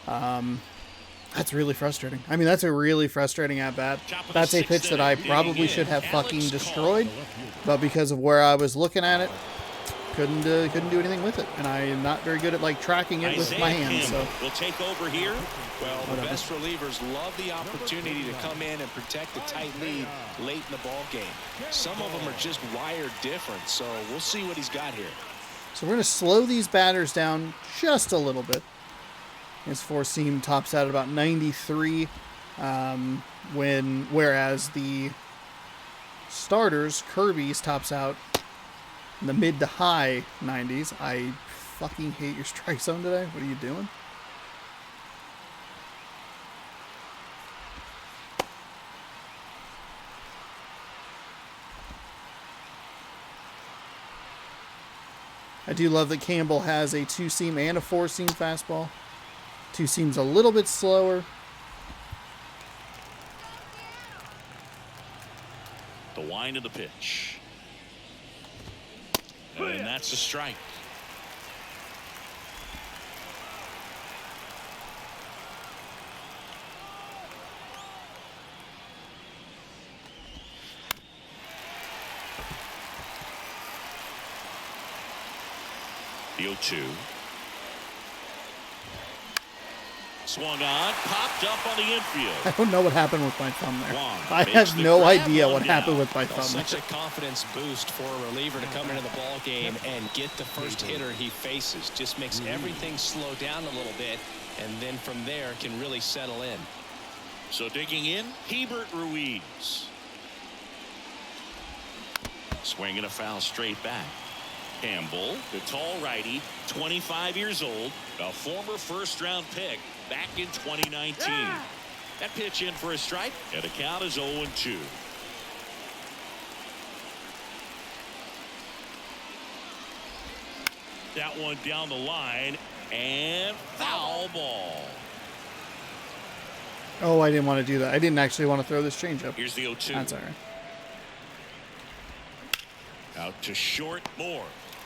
That's really frustrating. I mean, that's a really frustrating at-bat. That's a pitch that I probably should have fucking destroyed, but because of where I was looking at it, couldn't do anything with it, and I am not very good at tracking it with my hands. So we'll take over here. Well, the best relievers love the opportunity to come in and protect a tight lead late in the ball game. Some of them are just wired different, so we'll see what he's got here. So we're going to slow these batters down just a little bit. His 4-seam tops out at about 93, whereas the starters, Kirby's, tops out in the mid to high 90s. I fucking hate your strike zone today. What are you doing? I do love that Campbell has a 2-seam and a 4-seam fastball. 2-seam's a little bit slower. The wind of the pitch. And that's a strike. The 0-2. Swung on, popped up on the infield. I don't know what happened with my thumb there. Wong I makes have the no grab, idea one what happened down. with my Well, thumb such there. a confidence boost for a reliever to come into the ball game and get the first hitter he faces. Just makes everything slow down a little bit, and then from there can really settle in. So digging in, Hebert Ruiz. Swinging a foul straight back. Campbell, the tall righty, 25 years old, a former first-round pick back in 2019. That pitch in for a strike, and the count is 0-2. That one down the line, and foul ball. Oh, I didn't want to do that. I didn't actually want to throw this changeup. Here's the 0-2. That's all right. Out to short, Moore.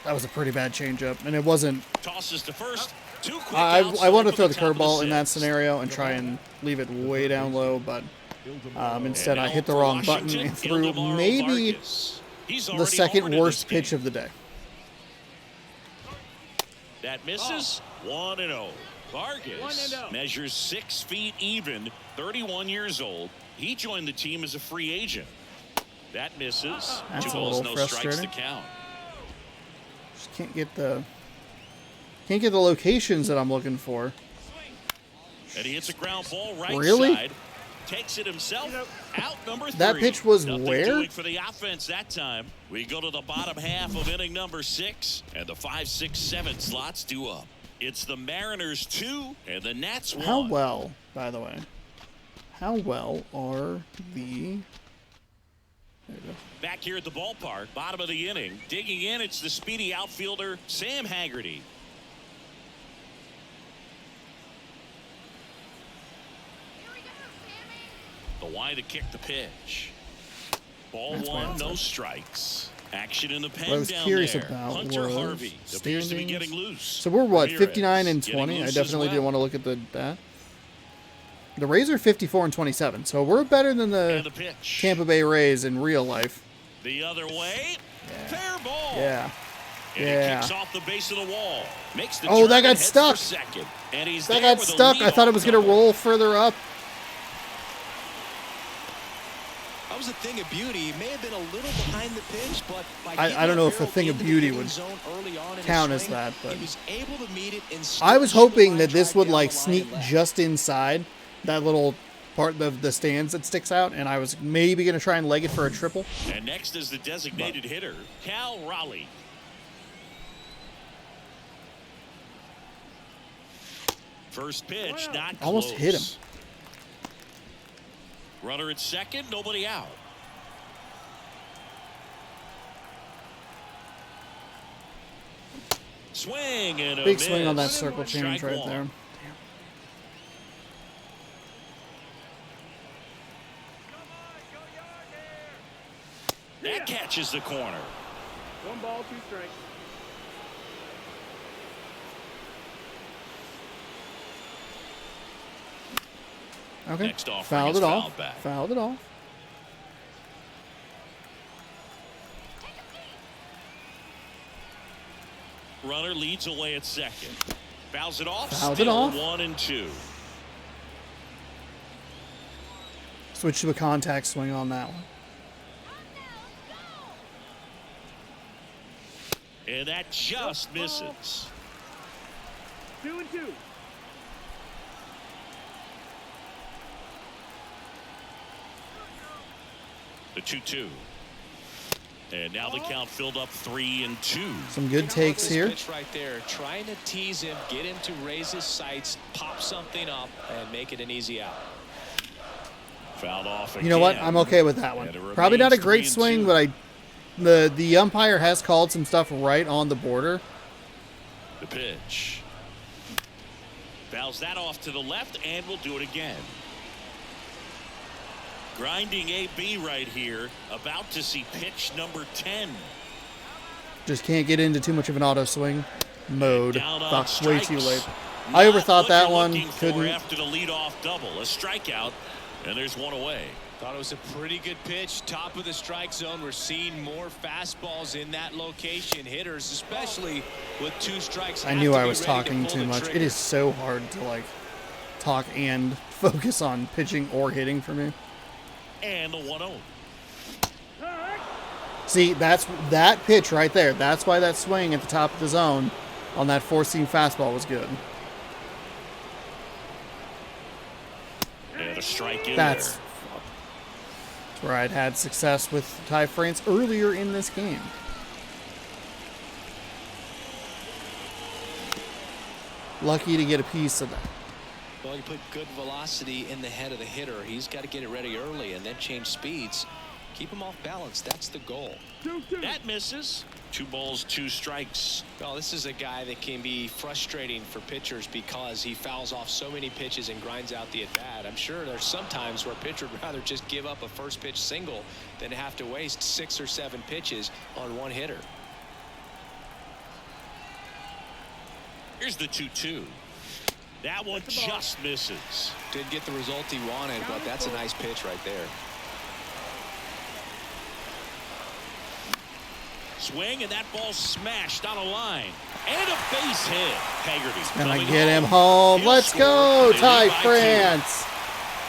That was a pretty bad changeup, and it wasn't. Tosses to first. Two quick I outs, wanted to for throw the top of curveball in that sixth. scenario and try and leave it way down low, but instead I hit the wrong button and threw maybe the second worst pitch of the day. That misses. 1-0. Vargas 1-0. measures 6 feet even, 31 years old. He joined the team as a free agent. That misses. That's 2 a balls, little no strikes to frustrating. count. Just can't get the locations that I'm looking for. And he hits a ground ball right Really? side. Takes it himself. Out number 3. That pitch was Nothing where? doing for the offense that time. We go to the bottom half of inning number 6, and the 5, 6, 7 slots due up. It's the Mariners 2 and the Nats 1. How well, by the way? How well are the? There you go. Back here at the ballpark, bottom of the inning, digging in. It's the speedy outfielder Sam Haggerty. The wide to kick the pitch. Ball That's one, fine. no strikes. Action in the pen What I was down curious there. about Hunter was Harvey appears to be standings. getting loose. So we're what, Ramirez 59 and getting 20? I loose definitely as didn't well. want to look at that. The Rays are 54 and 27, so we're better than And the the pitch. Tampa Bay Rays in real life. The other way. Fair ball. Yeah. And Yeah. it kicks off the base of the wall. Makes the Oh, turn that and got heads stuck. for second. And he's That there got with a stuck. I thought it was leadoff going to double. roll further up. That was a thing of beauty. He may have been a little behind the pitch, but by I getting don't know that if a barrel thing of into the beauty hitting would zone early on in his count as swing, that, but he was able to meet it and I was still shoot the hoping line that this drive would down like the line sneak and left. just inside that little part of the stands that sticks out, and I was maybe going to try and leg it for a triple. And next is the designated hitter, Cal Raleigh. First pitch, not close. Almost hit him. Runner at second, nobody out. Swing and a Big swing on that miss. circle change Strike right one. there. That catches the corner. 1 ball, 2 strikes. Okay. Next offering Fouled is it off. fouled back. Fouled it off. Runner leads away at second. Fouls it off. Fouls it Still off. 1 and 2. Switch to a contact swing on that one. And that just misses. 2 and 2. The 2-2. And now the count filled up 3 and 2. Some good takes This here. pitch right there, trying to tease him, get him to raise his sights, pop something up, and make it an easy out. Fouled off again. You know what? I'm okay with that one. And it Probably not a remains great 3 and swing, 2. but the umpire has called some stuff right on the border. The pitch. Fouls that off to the left, and will do it again. Grinding AB right here. About to see pitch number 10. Just can't get into too much of an auto swing mode. Down on Fuck, way too strikes. late. I Not overthought what that you're one. looking for Couldn't. after the leadoff double. A strikeout, and there's one away. Thought it was a pretty good pitch. Top of the strike zone. We're seeing more fastballs in that location. Hitters, especially with 2 strikes. I have knew to I be was ready to talking pull too the much. It trigger. is so hard to like talk and focus on pitching or hitting for me. And the 1-0. See, that's that pitch right there. That's why that swing at the top of the zone on that 4-seam fastball was good. And a strike in That's there. where I'd had success with Ty France earlier in this game. Lucky to get a piece of that. Well, you put good velocity in the head of the hitter. He's got to get it ready early and then change speeds. Keep him off balance. That's the goal. 2-2. That misses. 2 balls, 2 strikes. Well, this is a guy that can be frustrating for pitchers because he fouls off so many pitches and grinds out the at-bat. I'm sure there's some times where a pitcher would rather just give up a first pitch single than have to waste 6 or 7 pitches on one hitter. Here's the 2-2. That one just misses. Didn't get the result he wanted, but that's a nice pitch right there. Swing, and that ball smashed on a line. And a base hit. Haggerty Gonna coming get him home. He'll Let's score. go, They Ty lead by 2. France.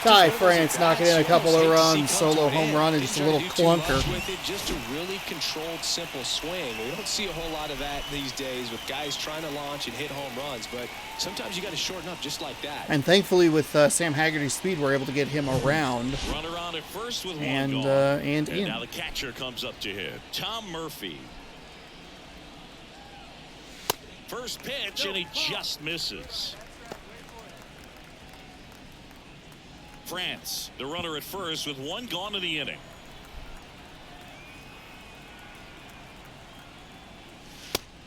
Ty France knocking in a couple of runs, solo home run, and just a little clunker. With it, just a really controlled, simple swing. We don't see a whole lot of that these days with guys trying to launch and hit home runs, but sometimes you got to shorten up just like that. And thankfully, with Sam Haggerty's speed, we're able to get him around Runner on at first with and one gone. and And in. now the catcher comes up to hit. Tom Murphy. First pitch, and he just misses. France, the runner at first with one gone in the inning.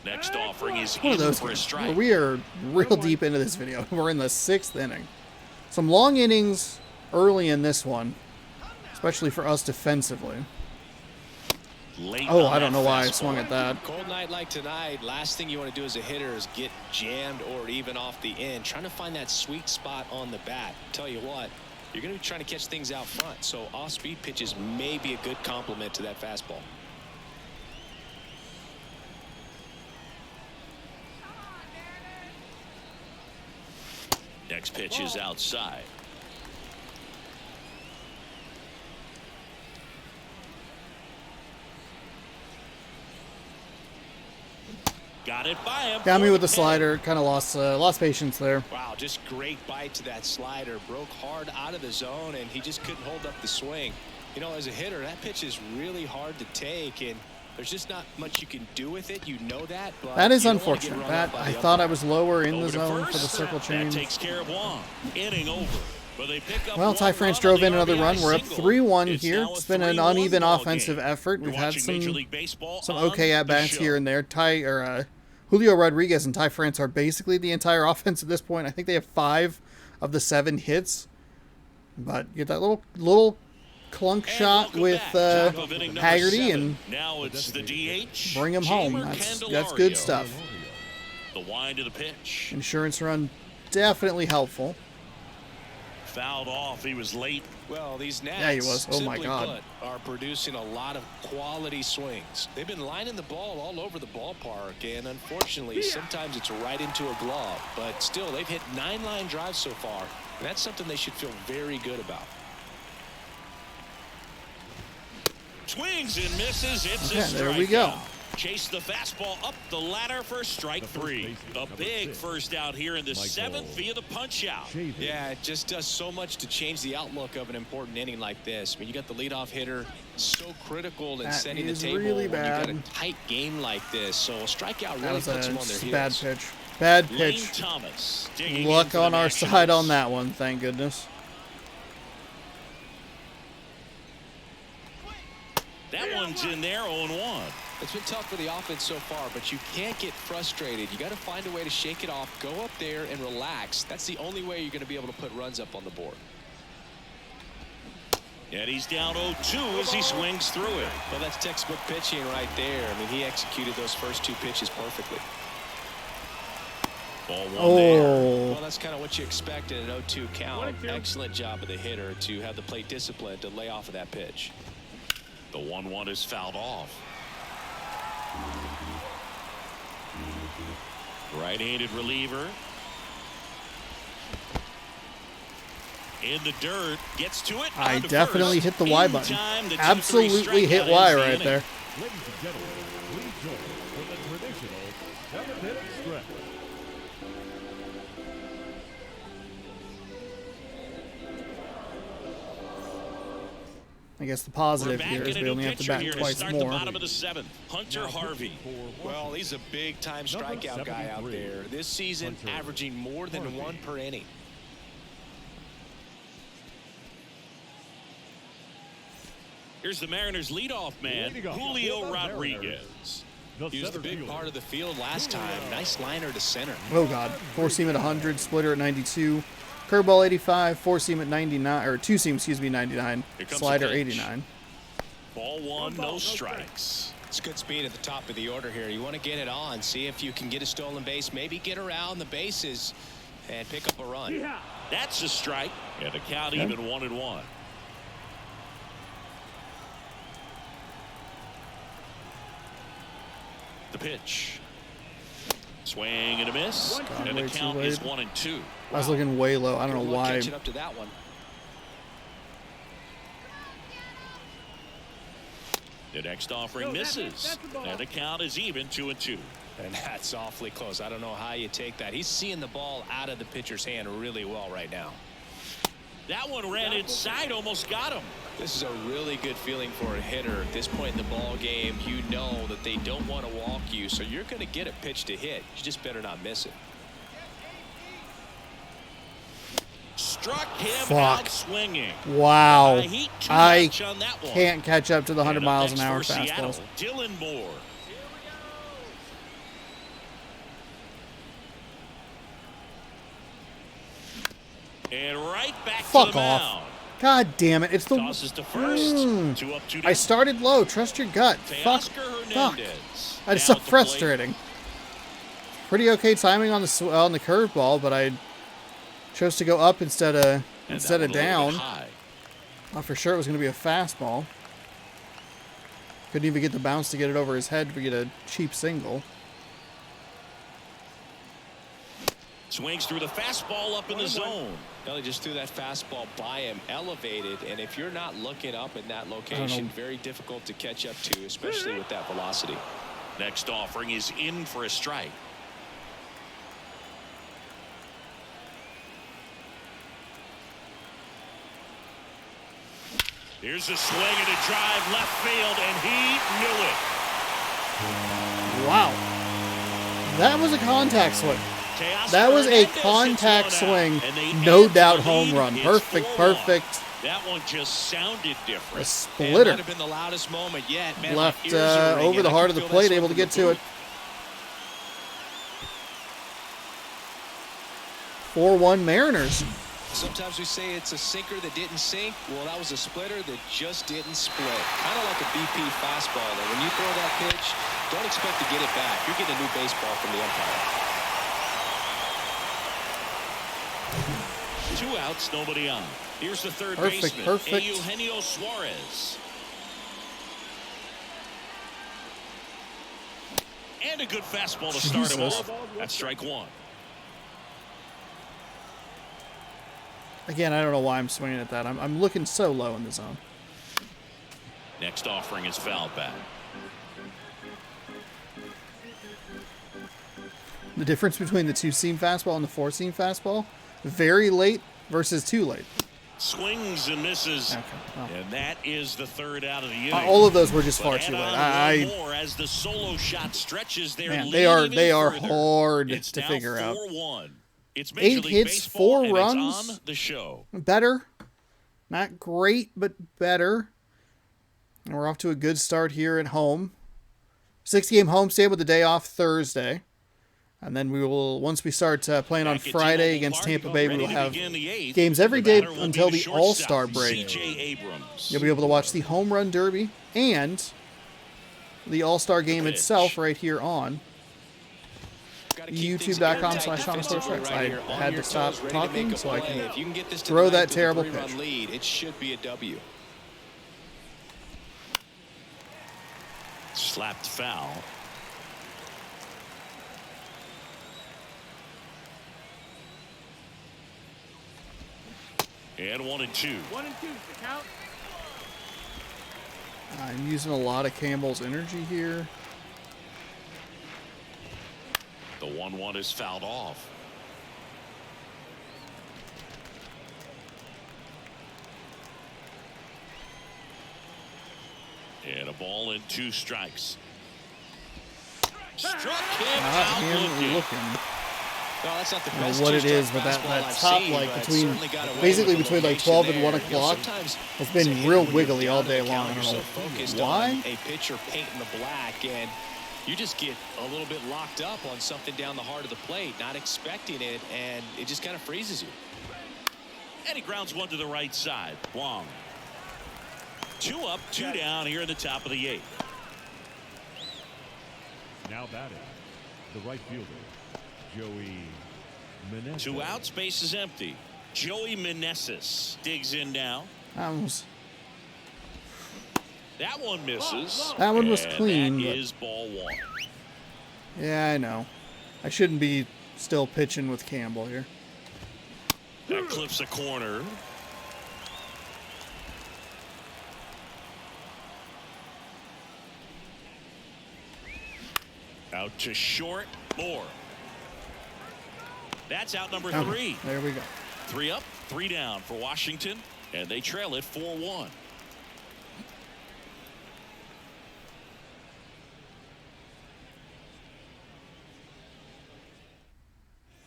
Next offering is One of in those for a games strike. where we are real deep into this video. We're in the 6th inning. Some long innings early in this one, especially for us defensively. Late Oh, on I don't that know why I fastball. swung at that. Cold night like tonight, last thing you want to do as a hitter is get jammed or even off the end. Trying to find that sweet spot on the bat. Tell you what, you're going to be trying to catch things out front, so off-speed pitches may be a good complement to that fastball. Next pitch is outside. Got it by him. Got me with the slider. Kind of lost patience there. Wow, just great bite to that slider. Broke hard out of the zone, and he just couldn't hold up the swing. You know, as a hitter, that pitch is really hard to take, and there's just not much you can do with it. You know that. But That is you don't wanna get unfortunate. run That out by I the thought I umpire. was lower in the Over to zone for the first. circle That change. takes care of one. Inning over. But they pick up Well, Ty one France run drove on in the another RBI run. We're up single. 3-1 It's here. now It's a been an 3-1 uneven ball offensive game. effort. You're We've had watching Major some League Baseball okay on at bats the here show. and there. Julio Rodriguez and Ty France are basically the entire offense at this point. I think they have 5 of the 7 hits. But you get that little clunk And shot welcome with back. Top of inning number Haggerty 7. and Now it's the DH. bring him home. Jamer That's good Candelario. stuff. The wind of the pitch. Insurance run definitely helpful. Fouled off. He was late. Well, these Nats, Yeah, he was. Oh, my simply God. put, are producing a lot of quality swings. They've been lining the ball all over the ballpark, and unfortunately, sometimes it's right into a glove. But still, they've hit 9 line drives so far, and that's something they should feel very good about. Swings and misses. It's Okay, a strikeout. there we go. Chase the fastball up the ladder for strike 3. A big first out here in the 7th via the punch out. Yeah, it just does so much to change the outlook of an important inning like this. I mean, you got the leadoff hitter, so critical in That setting the is table really when you got bad. a tight game like this. So a strikeout That really was puts them on their a heels. bad pitch. Bad Lane pitch. Thomas digging Luck in for the on our Nationals. side on that one, thank goodness. That one's in there, 0-1. It's been tough for the offense so far, but you can't get frustrated. You got to find a way to shake it off, go up there and relax. That's the only way you're going to be able to put runs up on the board. And he's down 0-2 as he swings through it. Well, that's textbook pitching right there. I mean, he executed those first 2 pitches perfectly. Ball 1 there. Oh, Well, that's kind of what you expect in an 0-2 count. Excellent job of the hitter to have the plate discipline to lay off of that pitch. The 1-1 is fouled off. Right-handed reliever. In the dirt, gets to it. I on to definitely first. hit the Y In button. time, the 2-3 Absolutely hit strikeout Y ends the right inning. there. Ladies and gentlemen, please join for the traditional 7-minute stretch. I guess the We're positive back here in is a we new only have to pitcher bat here to twice start the more. bottom of the 7th. Hunter Harvey. Well, he's a big-time strikeout guy out 73, there. This season, Hunter averaging more than Harvey. 1 per inning. Here's the Mariners' leadoff man, Leading off Julio for the Rodriguez. He was the big part of the field last time. Nice liner to center. Oh God, 4-seam at 100, splitter at 92, curveball 85, 4-seam at 99, or 2-seam, excuse me, 99, Here comes slider the pitch. 89. Ball 1, no strikes. It's good speed at the top of the order here. You want to get it on, see if you can get a stolen base, maybe get around the bases and pick up a run. Yeah. That's a strike, and the count even 1-1. The pitch. Swing and a miss. And the count is 1-2. I was looking way low. I don't know why. Catching up to that one. The next offering misses. And the count is even 2-2. And that's awfully close. I don't know how you take that. He's seeing the ball out of the pitcher's hand really well right now. That one ran inside, almost got him. This is a really good feeling for a hitter. At this point in the ball game, you know that they don't want to walk you, so you're going to get a pitch to hit. You just better not miss it. Struck him out swinging. Wow. I on that one. can't catch up to the 100 miles an hour for Seattle, fastballs. Dylan Moore. And right back Fuck to the off. mound. God damn it. It's the... Tosses to first. 2 up, 2 down. I started low. Trust your gut. Fuck. Fuck. That's so frustrating. Pretty okay timing on the curveball, but I chose to go up instead of down. Thought for sure it was going to be a fastball. Couldn't even get the bounce to get it over his head to get a cheap single. Swings through the fastball up in the zone. Well, he just threw that fastball by him, elevated, and if you're not looking up in that location, very difficult to catch up to, especially with that velocity. Next offering is in for a strike. Here's a swing and a drive left field, and he knew it. Wow. That was a contact swing. That was a contact swing. No doubt home run. Perfect, perfect. That one just sounded different. A splitter. Might have been the loudest moment yet. Man, left over the heart of the plate, able to get to it. 4-1 Mariners. Sometimes we say it's a sinker that didn't sink. Well, that was a splitter that just didn't split. Kind of like a BP fastball. And when you throw that pitch, don't expect to get it back. You're getting a new baseball from the umpire. 2 outs, nobody on. Here's the third Perfect, baseman, perfect. Eugenio Suarez. And a good fastball to start him off. That's strike 1. Again, I don't know why I'm swinging at that. I'm looking so low in the zone. Next offering is fouled back. The difference between the 2-seam fastball and the 4-seam fastball, very late versus too late. Swings and misses. Okay. Oh. And that is the third out of the inning. All of those were just far But too add late. on one more as the solo shot stretches their Man, lead they are even further. hard It's to now figure out. 4-1. It's 8 Major League hits, Baseball, 4 and runs. It's on the show. Better. Not great, but better. And we're off to a good start here at home. 6-game homestand with the day off Thursday. And then we will, once we start playing on Back at Friday T-Mobile against Park, Tampa Bay, we will ready to have begin the 8th. games every The day batter will until be the shortstop, All-Star break. C.J. Abrams. You'll be able to watch the Home Run Derby and the All-Star game Pitch. itself right here on Gotta keep things youtube.com/SeanSportsRex. right here, I on had your to stop toes, ready to make talking a so I play. can If you can get this to throw the that ninth with a terrible 3-run pitch. lead, it should be a W. Slapped foul. And 1-2. 1 and 2. The count. I'm using a lot of Campbell's energy here. The 1-1 is fouled off. And a ball and 2 strikes. Struck him Not out him looking. looking. No, that's not the I don't best know what it two-strike is, but that fastball I've top, seen, like, but between, certainly got away basically with the between, like, location 12 and there. 1 You know, o'clock, sometimes it's it's been a hit real when you're wiggly all down day to the long. count. I You're don't know so focused why. on a pitcher painting the black, and you just get a little bit locked up on something down the heart of the plate, not expecting it, and it just kind of freezes you. And he grounds one to the right side. Wong. 2 up, 2 down here in the top of the 8th. Now batting, the right fielder, Joey Meneses. 2 outs, base is empty. Joey Meneses digs in now. That That one misses. That one was And clean, That but- is ball 1. Yeah, I know. I shouldn't be still pitching with Campbell here. That clips a corner. Out to short. Moore. That's out number Okay, 3. there we go. 3 up, 3 down for Washington, and they trail it 4-1.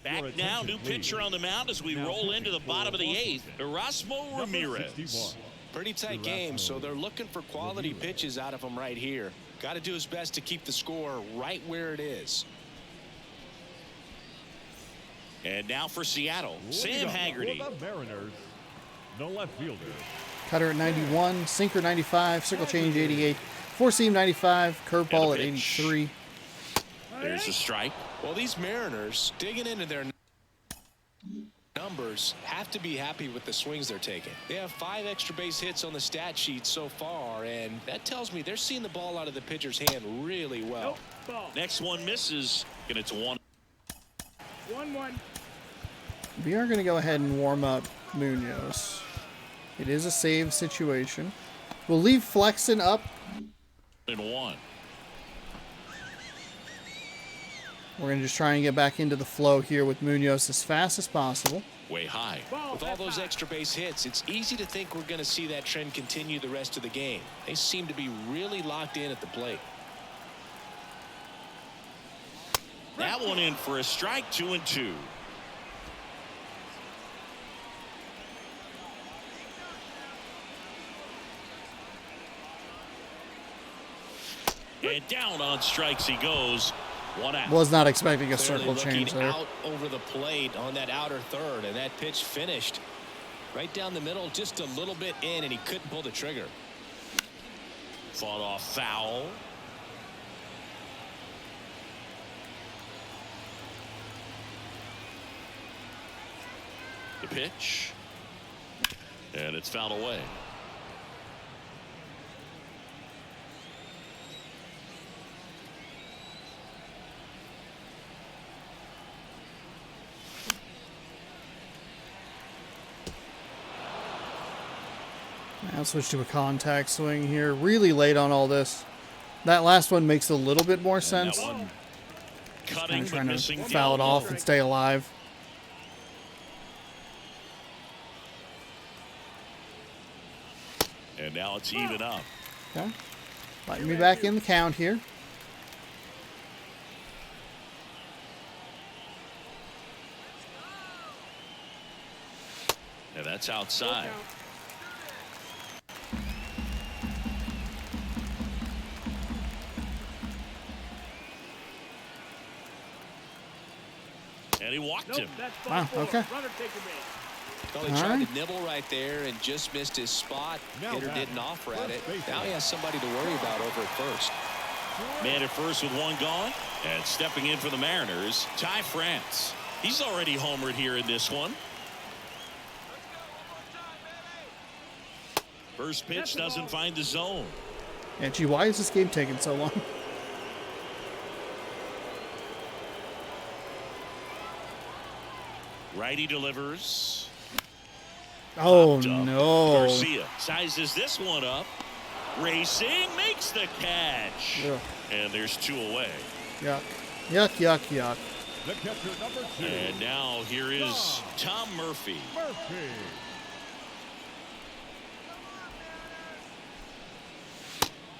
Back now, new pitcher on the mound as we roll into the bottom of the 8th, Erasmo Ramirez. Pretty tight game, so they're looking for quality pitches out of him right here. Got to do his best to keep the score right where it is. And now for Seattle, Sam Haggerty. For the Mariners, the left fielder. Cutter at 91, sinker 95, circle change 88, four seam 95, curveball at 83. There's a strike. Well, these Mariners digging into their numbers have to be happy with the swings they're taking. They have 5 extra base hits on the stat sheet so far, and that tells me they're seeing the ball out of the pitcher's hand really well. Ball. Next one misses, and it's 1. 1-1. We are going to go ahead and warm up Munoz. It is a save situation. We'll leave Flexen up. And 1. We're going to just try and get back into the flow here with Munoz as fast as possible. Way high. With all those extra base hits, it's easy to think we're going to see that trend continue the rest of the game. They seem to be really locked in at the plate. That one in for a strike, 2-2. And down on strikes he goes. 1 out. Was not expecting a Clearly circle change looking there. out over the plate on that outer third, and that pitch finished right down the middle, just a little bit in, and he couldn't pull the trigger. Fought off foul. The pitch. And it's fouled away. Now switch to a contact swing here. Really late on all this. That last one makes a little bit more sense. That one cutting, I'm but trying missing to foul it down off low. and stay alive. And now it's even up. Okay. Letting me back in the count here. And that's outside. And he walked Nope, him. that's ball Wow, 4. okay. Runner take a base. Well, he All tried right. to nibble right there and just missed his spot. Now Hitter batting, didn't offer at it. first baseman. Now he has somebody to worry about over at first. Man at first with 1 gone. And stepping in for the Mariners, Ty France. He's already homered here in this one. First pitch doesn't find the zone. Yeah, gee, why is this game taking so long? Righty delivers. Oh, Popped up. no. Garcia sizes this one up. Racing, makes the catch. Ugh. And there's 2 away. Yuck. Yuck, yuck, yuck. The catcher, number 2. And now here is Tom Murphy. Murphy.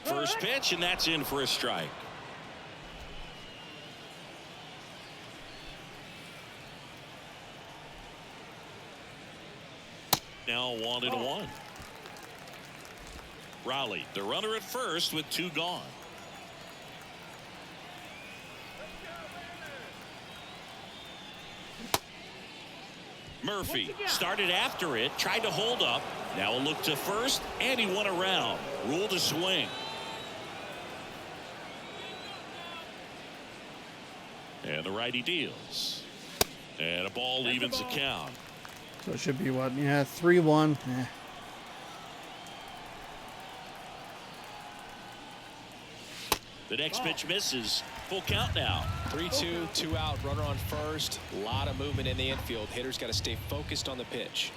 First pitch, and that's in for a strike. Now 1-1. Raleigh, the runner at first with 2 gone. Murphy started after it, tried to hold up. Now a look to first, and he went around. Ruled a swing. And the righty deals. And a ball evens the count. So it should be what? Yeah, 3-1. The next pitch misses. Full count now. 3-2, 2 out, runner on first. A lot of movement in the infield. Hitters got to stay focused on the pitch.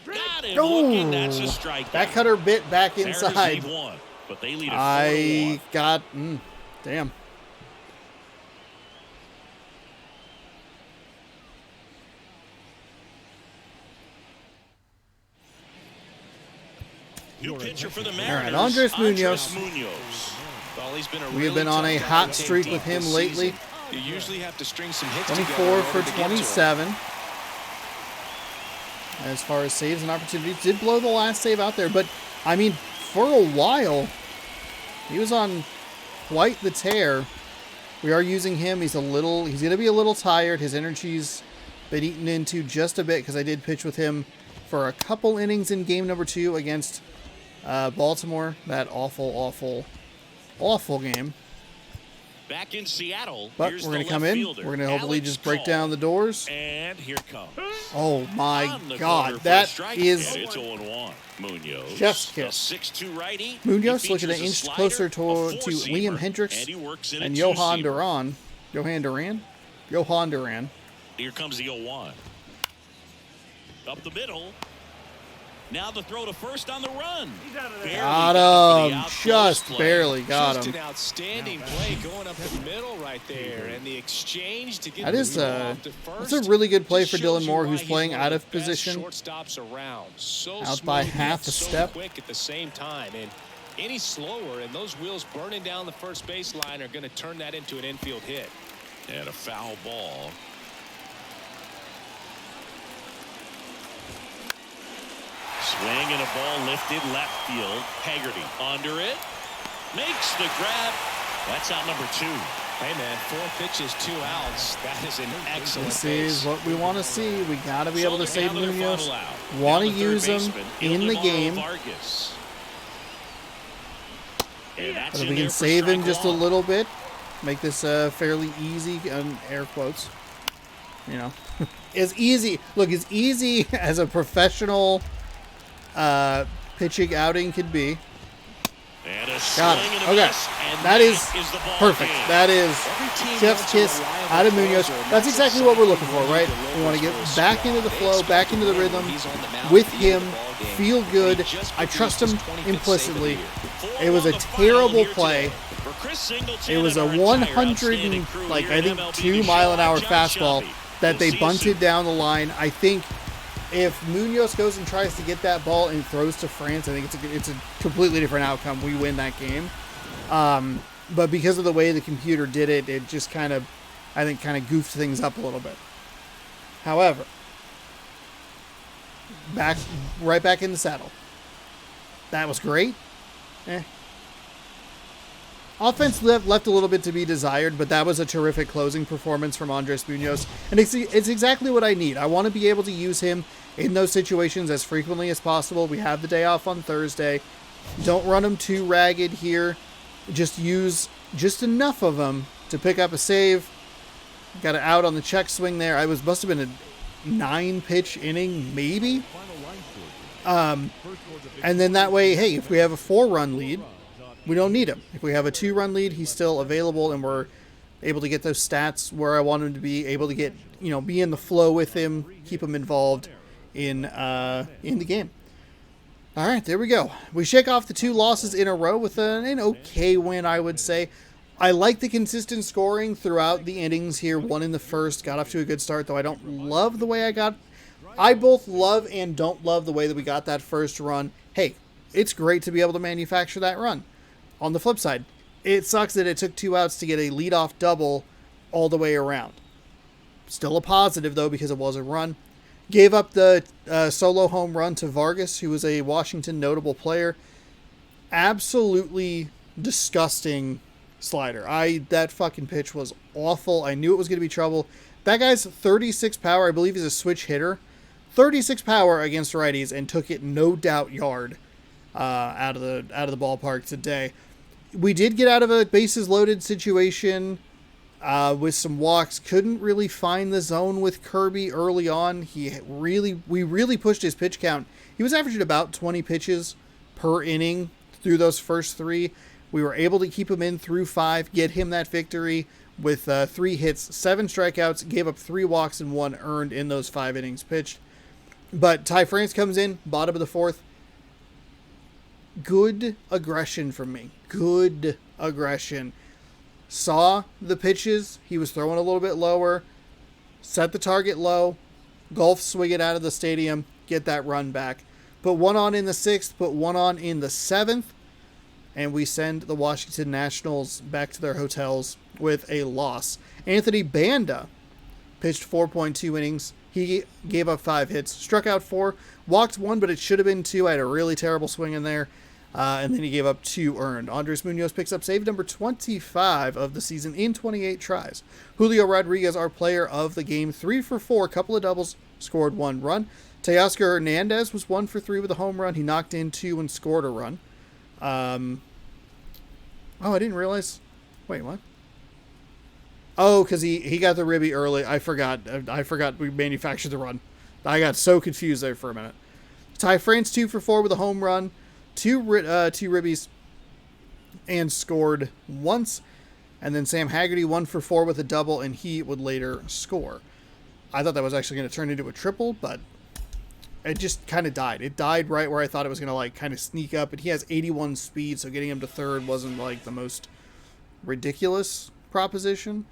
Got him looking. That's a strikeout. That cutter bit back inside. Mariners lead one, but they lead it 4-1. I got, damn. New pitcher for the Mariners. All right, Andres Munoz. Well, he's been a We have been on a hot streak with him lately. You usually have to string some hits 24 for 27. As far as saves and opportunities, did blow the last save out there, but I mean, for a while, he was on quite the tear. We are using him. He's going to be a little tired. His energy's been eaten into just a bit because I did pitch with him for a couple innings in game number 2 against Baltimore. That awful game. Back in Seattle. But we're going to come in. We're going to hopefully just break down the doors. And here comes. Oh my God, that is it's 0-1. Munoz. chef's kiss. 6'2" righty. Munoz looking an inch closer to Liam Hendricks and Johan Duran. Johan Duran. Here comes the 0-1. Up the middle. Now the throw to first on the run. Got him. Just barely got Just him. an outstanding play going up the middle right there, and the exchange to get That is off to first. that's a really good play for Shows Dylan you Moore, why who's he's playing one out the of best position. Shortstops around. So Out by smooth, half yet a so step. quick at the same time, and any slower, and those wheels burning down the first baseline are going to turn that into an infield hit. And a foul ball. Swing and a ball lifted left field. Haggerty under it. Makes the grab. That's out number 2. Hey, man, 4 pitches, 2 outs. That is an excellent This base. is what we want to see. We got to be able to So save now their Munoz. final out. Want to Now the third use him baseman, in the Ildemaro game. Vargas. And that's But if in we there can for save him strike just a one. little bit, make this fairly easy, air quotes, you know, as easy as a professional pitching outing could be. And a Got swing it. and a Okay. miss, and That is the ball perfect. game. That is chef's kiss out of Munoz. That's exactly what we're looking for, right? We want to get back into the flow, back into the rhythm with him, feel good. I trust him implicitly. It was a terrible play. It was a 100 and, like, I think 2-mile-an-hour fastball that they bunted down the line. I think if Munoz goes and tries to get that ball and throws to France, I think it's a completely different outcome. We win that game. But because of the way the computer did it, it just kind of goofed things up a little bit. However, right back in the saddle. That was great. Offense left a little bit to be desired, but that was a terrific closing performance from Andres Munoz. And it's exactly what I need. I want to be able to use him in those situations as frequently as possible. We have the day off on Thursday. Don't run him too ragged here. Just use just enough of them to pick up a save. Got it out on the check swing there. Must have been a 9-pitch inning, maybe. And then that way, hey, if we have a 4-run lead, we don't need him. If we have a 2-run lead, he's still available, and we're able to get those stats where I want him to be, able to get, be in the flow with him, keep him involved in the game. All right, there we go. We shake off the 2 losses in a row with an okay win, I would say. I like the consistent scoring throughout the innings here. 1 in the first, got off to a good start, though I don't love the way I both love and don't love the way that we got that first run. Hey, it's great to be able to manufacture that run. On the flip side, it sucks that it took 2 outs to get a leadoff double all the way around. Still a positive, though, because it was a run. Gave up the solo home run to Vargas, who was a Washington notable player. Absolutely disgusting slider. That fucking pitch was awful. I knew it was going to be trouble. That guy's 36 power. I believe he's a switch hitter. 36 power against righties, and took it no doubt yard out of the ballpark today. We did get out of a bases loaded situation with some walks. Couldn't really find the zone with Kirby early on. We really pushed his pitch count. He was averaging about 20 pitches per inning through those first 3. We were able to keep him in through 5, get him that victory with 3 hits, 7 strikeouts, gave up 3 walks and 1 earned in those 5 innings pitched. But Ty France comes in, bottom of the 4th. Good aggression from me. Good aggression. Saw the pitches. He was throwing a little bit lower. Set the target low. Golf swing it out of the stadium. Get that run back. Put 1 on in the 6th. Put 1 on in the 7th. And we send the Washington Nationals back to their hotels with a loss. Anthony Banda pitched 4.2 innings. He gave up 5 hits. Struck out 4. Walked 1, but it should have been 2. I had a really terrible swing in there. And then he gave up 2 earned. Andres Munoz picks up save number 25 of the season in 28 tries. Julio Rodriguez, our player of the game, 3 for 4, couple of doubles, scored 1 run. Teoscar Hernandez was 1 for 3 with a home run. He knocked in 2 and scored a run. I didn't realize. Wait, what? Oh, because he got the ribby early. I forgot we manufactured the run. I got so confused there for a minute. Ty France 2 for 4 with a home run. 2 ribbies and scored once. And then Sam Haggerty 1 for 4 with a double, and he would later score. I thought that was actually going to turn into a triple, but it just kind of died. It died right where I thought it was going to like kind of sneak up. And he has 81 speed, so getting him to third wasn't like the most ridiculous proposition.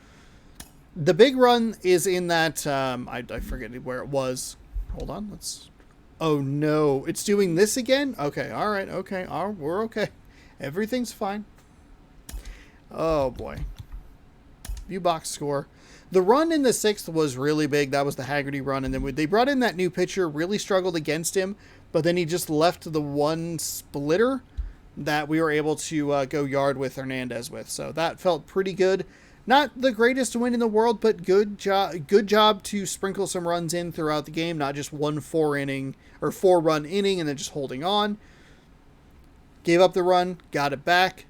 The big run is in that I forget where it was. Hold on, let's. Oh no, it's doing this again? Okay, all right, okay, we're okay. Everything's fine. Oh boy. View box score. The run in the 6th was really big. That was the Haggerty run, and then they brought in that new pitcher, really struggled against him, but then he just left the 1 splitter that we were able to go yard with Hernandez with. So that felt pretty good. Not the greatest win in the world, but good job to sprinkle some runs in throughout the game, not just 1 4-run inning and then just holding on. Gave up the run, got it back,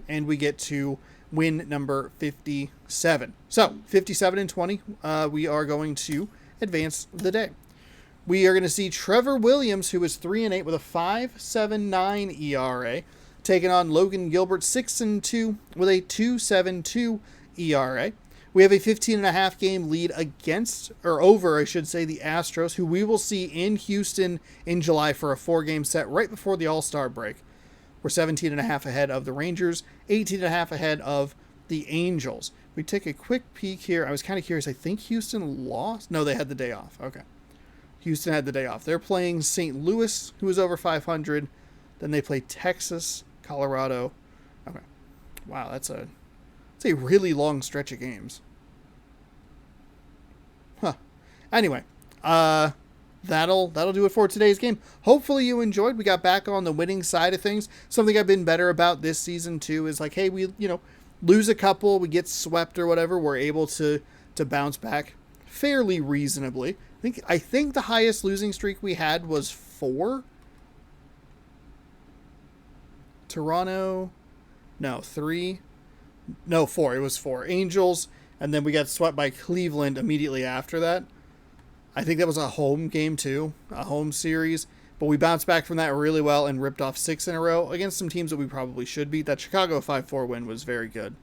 and we get to win number 57. So 57-20, we are going to advance the day. We are going to see Trevor Williams, who is 3-8 with a 5.79 ERA, taking on Logan Gilbert, 6-2 with a 2.72 ERA. We have a 15.5 game lead over the Astros, who we will see in Houston in July for a 4-game set right before the All-Star break. We're 17.5 ahead of the Rangers, 18.5 ahead of the Angels. We take a quick peek here. I was kind of curious. I think Houston lost. No, they had the day off. Okay. Houston had the day off. They're playing St. Louis, who is over 500. Then they play Texas, Colorado. Okay. Wow, that's a really long stretch of games. Huh. Anyway, that'll do it for today's game. Hopefully you enjoyed. We got back on the winning side of things. Something I've been better about this season too is like, hey, we lose a couple, we get swept or whatever, we're able to bounce back fairly reasonably. I think the highest losing streak we had was 4. Toronto, no, 3. No, 4. It was 4. Angels, and then we got swept by Cleveland immediately after that. I think that was a home game too, a home series. But we bounced back from that really well and ripped off 6 in a row against some teams that we probably should beat. That Chicago 5-4 win was very good.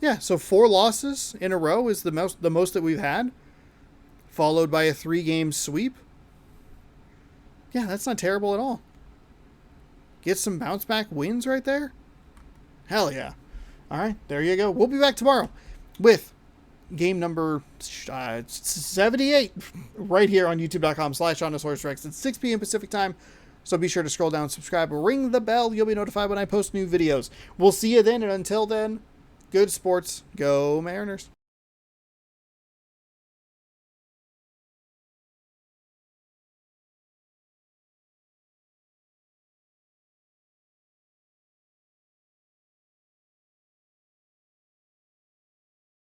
Yeah, so 4 losses in a row is the most that we've had, followed by a 3-game sweep. Yeah, that's not terrible at all. Get some bounce back wins right there. Hell yeah. All right, there you go. We'll be back tomorrow with game number 78 right here on youtube.com/OnTheSourceRex at 6 p.m. Pacific time. So be sure to scroll down, subscribe, ring the bell. You'll be notified when I post new videos. We'll see you then, and until then, good sports. Go Mariners.